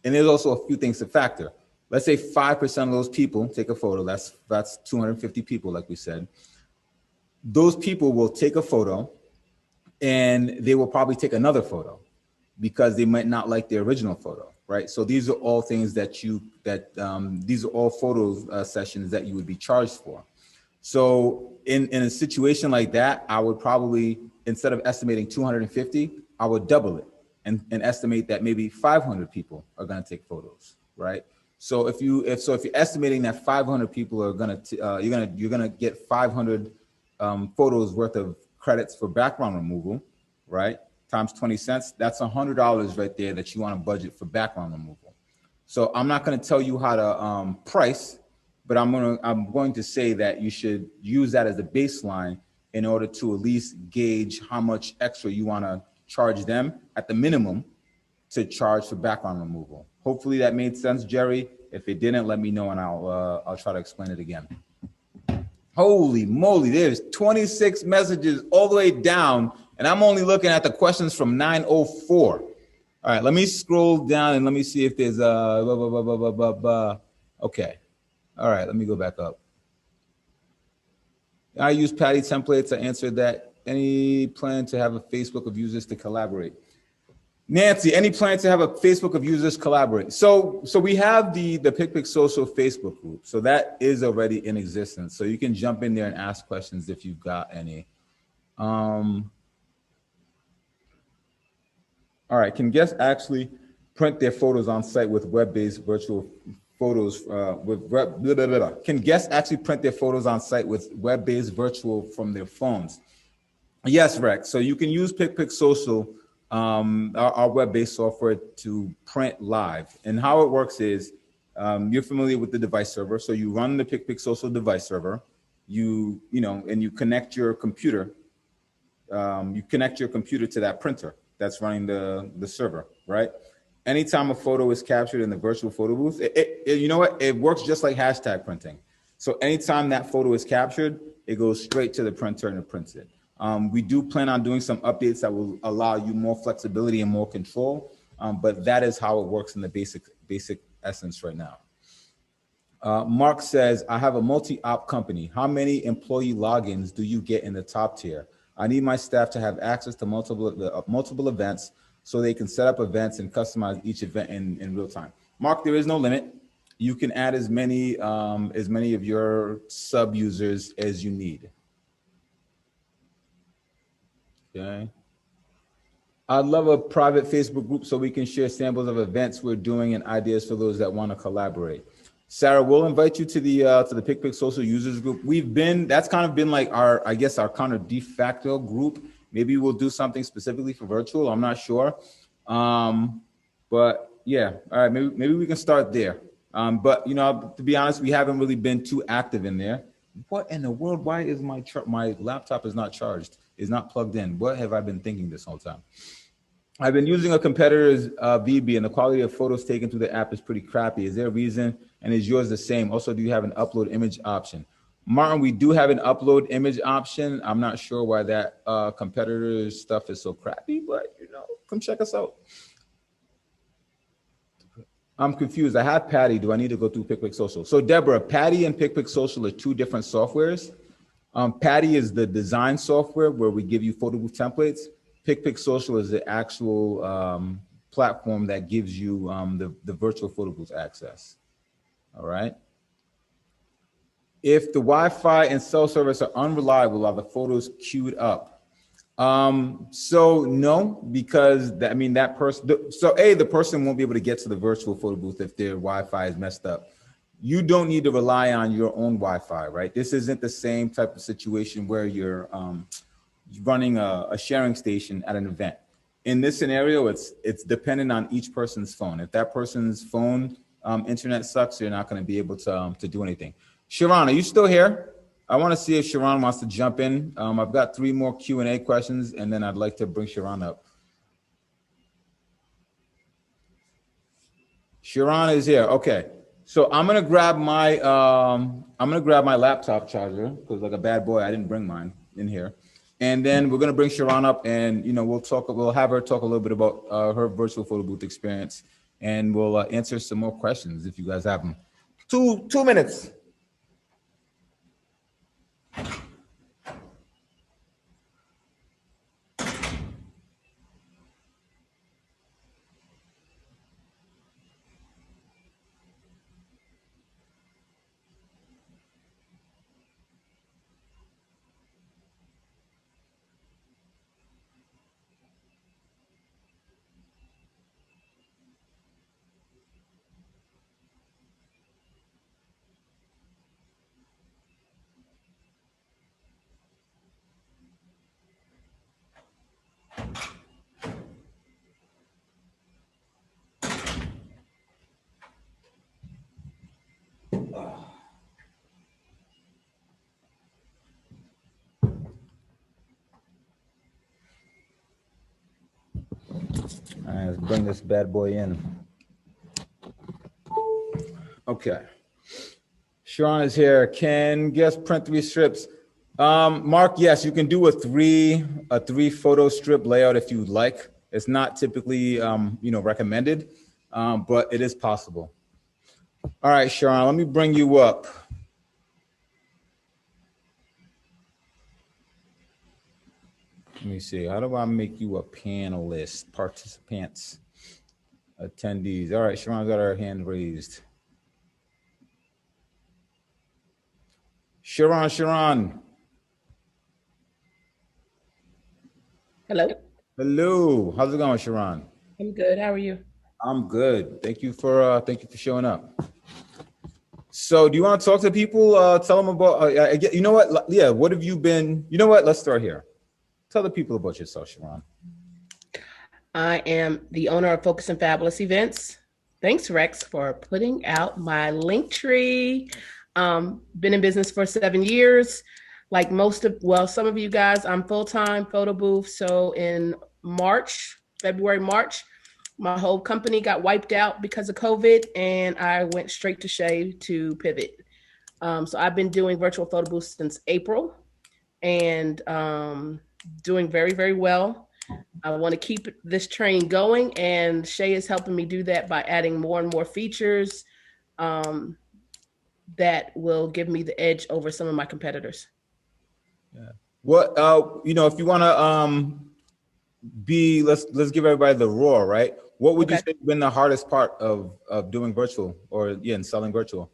And there's also a few things to factor. Let's say 5% of those people take a photo. That's 250 people, like we said. Those people will take a photo, and they will probably take another photo because they might not like the original photo, right? So these are all things these are all photo sessions that you would be charged for. So in a situation like that, I would probably, instead of estimating 250, I would double it and estimate that maybe 500 people are going to take photos, right? So if you're estimating that 500 people are you're gonna get 500 photos worth of credits for background removal, right? Times 20 cents, that's $100 right there that you want to budget for background removal. So I'm not going to tell you how to price, but I'm going to say that you should use that as a baseline in order to at least gauge how much extra you want to charge them at the minimum to charge for background removal. Hopefully that made sense, Jerry. If it didn't, let me know and I'll try to explain it again. Holy moly, there's 26 messages all the way down, and I'm only looking at the questions from 9:04. All right, let me scroll down and let me see if there's okay. All right, let me go back up. I use Patty templates. I answered that. Any plan to have a Facebook of users to collaborate? Nancy, any plan to have a Facebook of users collaborate? So we have the PicPic Social Facebook group. So that is already in existence. So you can jump in there and ask questions if you've got any. All right, can guests actually print their photos on site with web-based virtual photos Can guests actually print their photos on site with web-based virtual from their phones? Yes, Rex. So you can use PicPic Social, our web-based software, to print live. And how it works is, you're familiar with the device server. So you run the PicPic Social device server, and you connect your computer. You connect your computer to that printer that's running the server, right? Anytime a photo is captured in the virtual photo booth, you know what? It works just like hashtag printing. So anytime that photo is captured, it goes straight to the printer and it prints it. We do plan on doing some updates that will allow you more flexibility and more control, but that is how it works in the basic essence right now. Mark says, I have a multi-op company. How many employee logins do you get in the top tier? I need my staff to have access to multiple events so they can set up events and customize each event in real time. Mark, there is no limit. You can add as many of your sub users as you need. Okay. I'd love a private Facebook group so we can share samples of events we're doing and ideas for those that want to collaborate. Sarah, we'll invite you to the PicPic Social users group. That's kind of been like our kind of de facto group. Maybe we'll do something specifically for virtual. I'm not sure. But yeah, all right, maybe we can start there. But to be honest, we haven't really been too active in there. What in the world? Why is my laptop is not charged? Is not plugged in? What have I been thinking this whole time? I've been using a competitor's VB, and the quality of photos taken through the app is pretty crappy. Is there a reason? And is yours the same? Also, do you have an upload image option? Martin, we do have an upload image option. I'm not sure why that competitor's stuff is so crappy, but come check us out. I'm confused. I have Patty. Do I need to go through PicPic Social? So Deborah, Patty and PicPic Social are two different softwares. Patty is the design software where we give you photo booth templates. PicPic Social is the actual platform that gives you the virtual photo booth access. All right. If the Wi-Fi and cell service are unreliable, are the photos queued up? So no, because that person. So the person won't be able to get to the virtual photo booth if their Wi-Fi is messed up. You don't need to rely on your own Wi-Fi, right? This isn't the same type of situation where you're running a sharing station at an event. In this scenario, it's dependent on each person's phone. If that person's phone internet sucks, you're not going to be able to do anything. Sharon, are you still here? I want to see if Sharon wants to jump in. I've got 3 more Q&A questions, and then I'd like to bring Sharon up. Sharon is here. Okay. So I'm gonna grab my laptop charger because, like a bad boy, I didn't bring mine in here. And then we're gonna bring Sharon up, and we'll have her talk a little bit about her virtual photo booth experience, and we'll answer some more questions if you guys have them. 2 minutes. All right, let's bring this bad boy in. Okay. Sharon is here. Can guest print 3 strips? Mark, yes, you can do a three photo strip layout if you'd like. It's not typically recommended, but it is possible. All right, Sharon, let me bring you up. Let me see. How do I make you a panelist? Participants, attendees. All right, Sharon's got her hand raised. Sharon. Hello. Hello. How's it going, Sharon? I'm good. How are you? I'm good. Thank you for showing up. So, do you want to talk to people? Tell them about. You know what? Yeah. What have you been? You know what? Let's start here. Tell the people about yourself, Sharon. I am the owner of Focus and Fabulous Events. Thanks, Rex, for putting out my link tree. Been in business for 7 years. Like some of you guys, I'm full-time photo booth. So in February, March, my whole company got wiped out because of COVID, and I went straight to Seye to pivot. So I've been doing virtual photo booths since April, and doing very, very well. I want to keep this train going, and Seye is helping me do that by adding more and more features that will give me the edge over some of my competitors. Yeah. What if you want to let's give everybody the raw, right? What would you say has been the hardest part of doing virtual and selling virtual?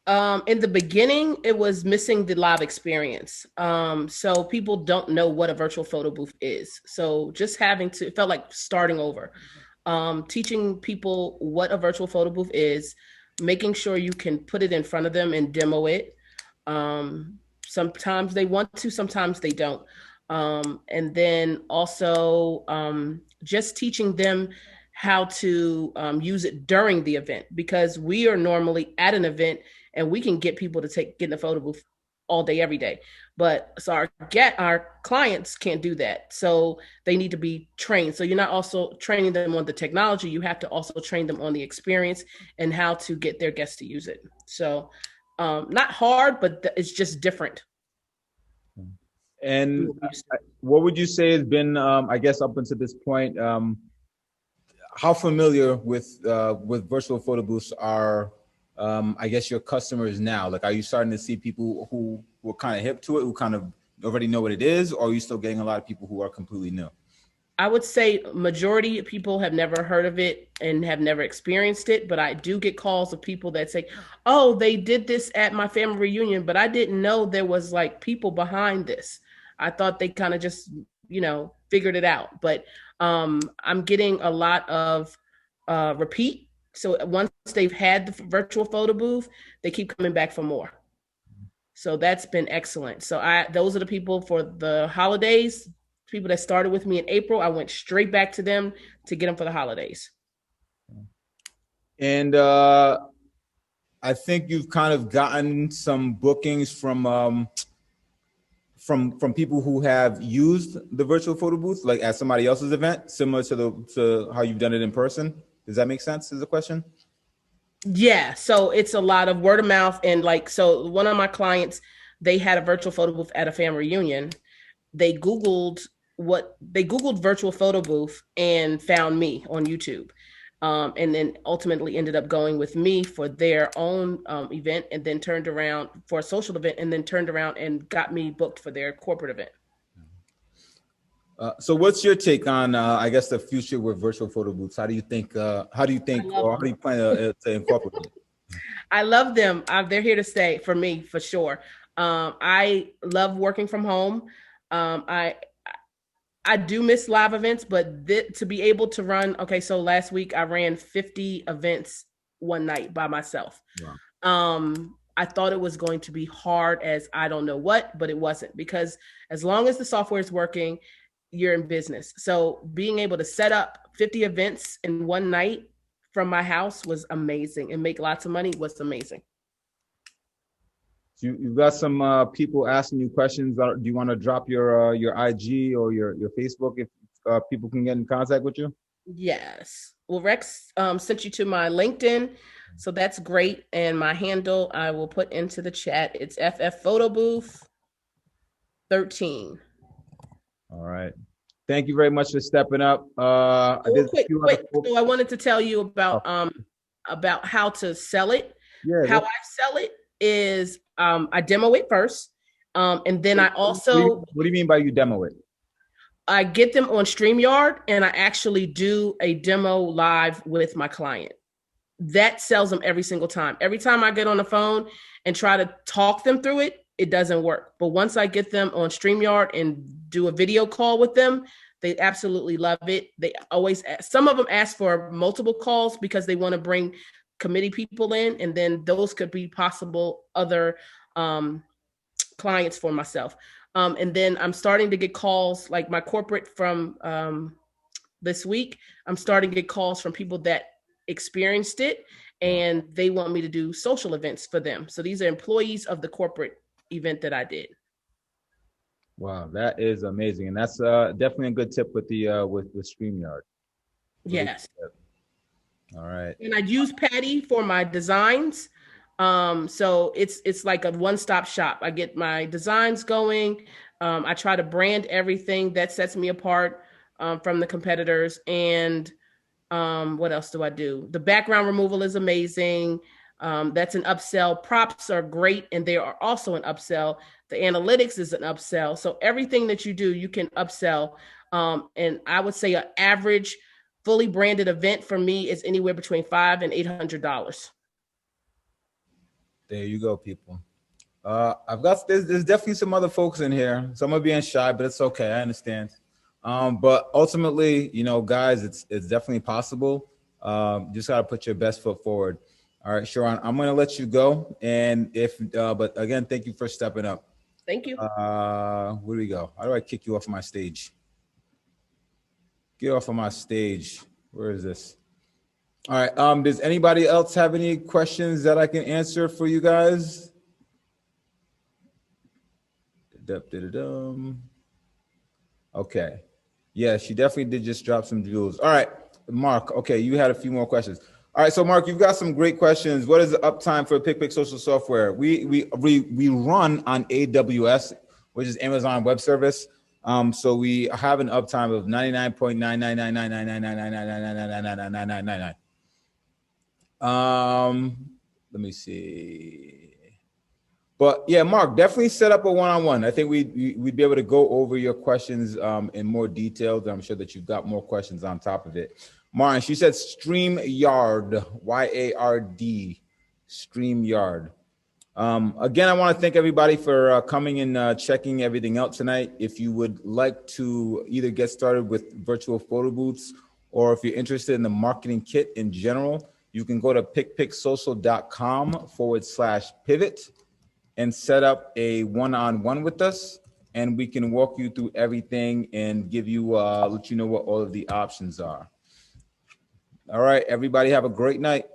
In the beginning, it was missing the live experience. So people don't know what a virtual photo booth is. So just it felt like starting over. Teaching people what a virtual photo booth is, making sure you can put it in front of them and demo it. Sometimes they want to, sometimes they don't. And then also just teaching them how to use it during the event, because we are normally at an event and we can get people to get in the photo booth all day, every day. But so our clients can't do that. So they need to be trained. So you're not also training them on the technology. You have to also train them on the experience and how to get their guests to use it. So not hard, but it's just different. And what would you say has been, I guess, up until this point, how familiar with virtual photo booths are, I guess, your customers now? Like, are you starting to see people who are kind of hip to it, who kind of already know what it is, or are you still getting a lot of people who are completely new? I would say majority of people have never heard of it and have never experienced it, but I do get calls of people that say, oh, they did this at my family reunion, but I didn't know there was like people behind this. I thought they kind of just, figured it out. But I'm getting a lot of repeat. So once they've had the virtual photo booth, they keep coming back for more. So that's been excellent. So those are the people for the holidays. People that started with me in April, I went straight back to them to get them for the holidays. And I think you've kind of gotten some bookings from people who have used the virtual photo booth, like at somebody else's event, similar to how you've done it in person. Does that make sense? Is the question? Yeah. So it's a lot of word of mouth. And so one of my clients, they had a virtual photo booth at a family reunion. They Googled virtual photo booth and found me on YouTube. And then ultimately ended up going with me for their own event, and then turned around for a social event, and then turned around and got me booked for their corporate event. So what's your take on, I guess, the future with virtual photo booths? How do you plan to incorporate it? I love them. They're here to stay for me, for sure. I love working from home. I do miss live events, but to be able to run, so last week I ran 50 events one night by myself. Wow. I thought it was going to be hard as I don't know what, but it wasn't, because as long as the software is working, you're in business. So being able to set up 50 events in one night from my house was amazing, and make lots of money was amazing. You've got some people asking you questions. Do you want to drop your IG or your Facebook if people can get in contact with you? Yes. Well, Rex sent you to my LinkedIn. So that's great. And my handle I will put into the chat. It's FF Photo Booth 13. All right. Thank you very much for stepping up. Real There's a quick, few other quick. folks. So I wanted to tell you Oh, about how to sell it. yeah. How I sell it is I demo it first. And then I What do you, also what do you mean by you demo it? I get them on StreamYard and I actually do a demo live with my client. That sells them every single time. Every time I get on the phone and try to talk them through it, it doesn't work. But once I get them on StreamYard and do a video call with them, they absolutely love it. They always some of them ask for multiple calls because they want to bring committee people in, and then those could be possible other clients for myself. And then I'm starting to get calls like my corporate from this week. I'm starting to get calls from people that experienced it and they want me to do social events for them. So these are employees of the corporate event that I did. Wow, that is amazing, and that's definitely a good tip with the with StreamYard. Really Yes. all right. And I use Patty for my designs. So it's like a one-stop shop. I get my designs going. I try to brand everything that sets me apart from the competitors. And what else do I do? The background removal is amazing. That's an upsell. Props are great, and they are also an upsell. The analytics is an upsell. So everything that you do, you can upsell. And I would say an average fully branded event for me is anywhere between $500 and $800. There you go, people. I've got there's definitely some other folks in here. Some are being shy, but it's okay. I understand. But ultimately, you know, guys, it's definitely possible. Just gotta put your best foot forward. All right, Sharon, I'm gonna let you go. And but again, thank you for stepping up. Thank you. Where do we go? How do I kick you off my stage? Get off of my stage. Where is this? All right. Does anybody else have any questions that I can answer for you guys? Okay. Yeah, she definitely did just drop some jewels. All right, Mark. Okay, you had a few more questions. All right, so Mark, you've got some great questions. What is the uptime for PicPic Social software? We run on AWS, which is Amazon Web Service. So we have an uptime of 99.999999999999999. Let me see. But yeah, Mark, definitely set up a one-on-one. I think we'd be able to go over your questions in more detail. I'm sure that you've got more questions on top of it. Martin, she said StreamYard, Y-A-R-D, StreamYard. Again, I want to thank everybody for coming and checking everything out tonight. If you would like to either get started with virtual photo booths, or if you're interested in the marketing kit in general, you can go to picpicsocial.com/pivot and set up a one-on-one with us, and we can walk you through everything and give you let you know what all of the options are. All right, everybody have a great night.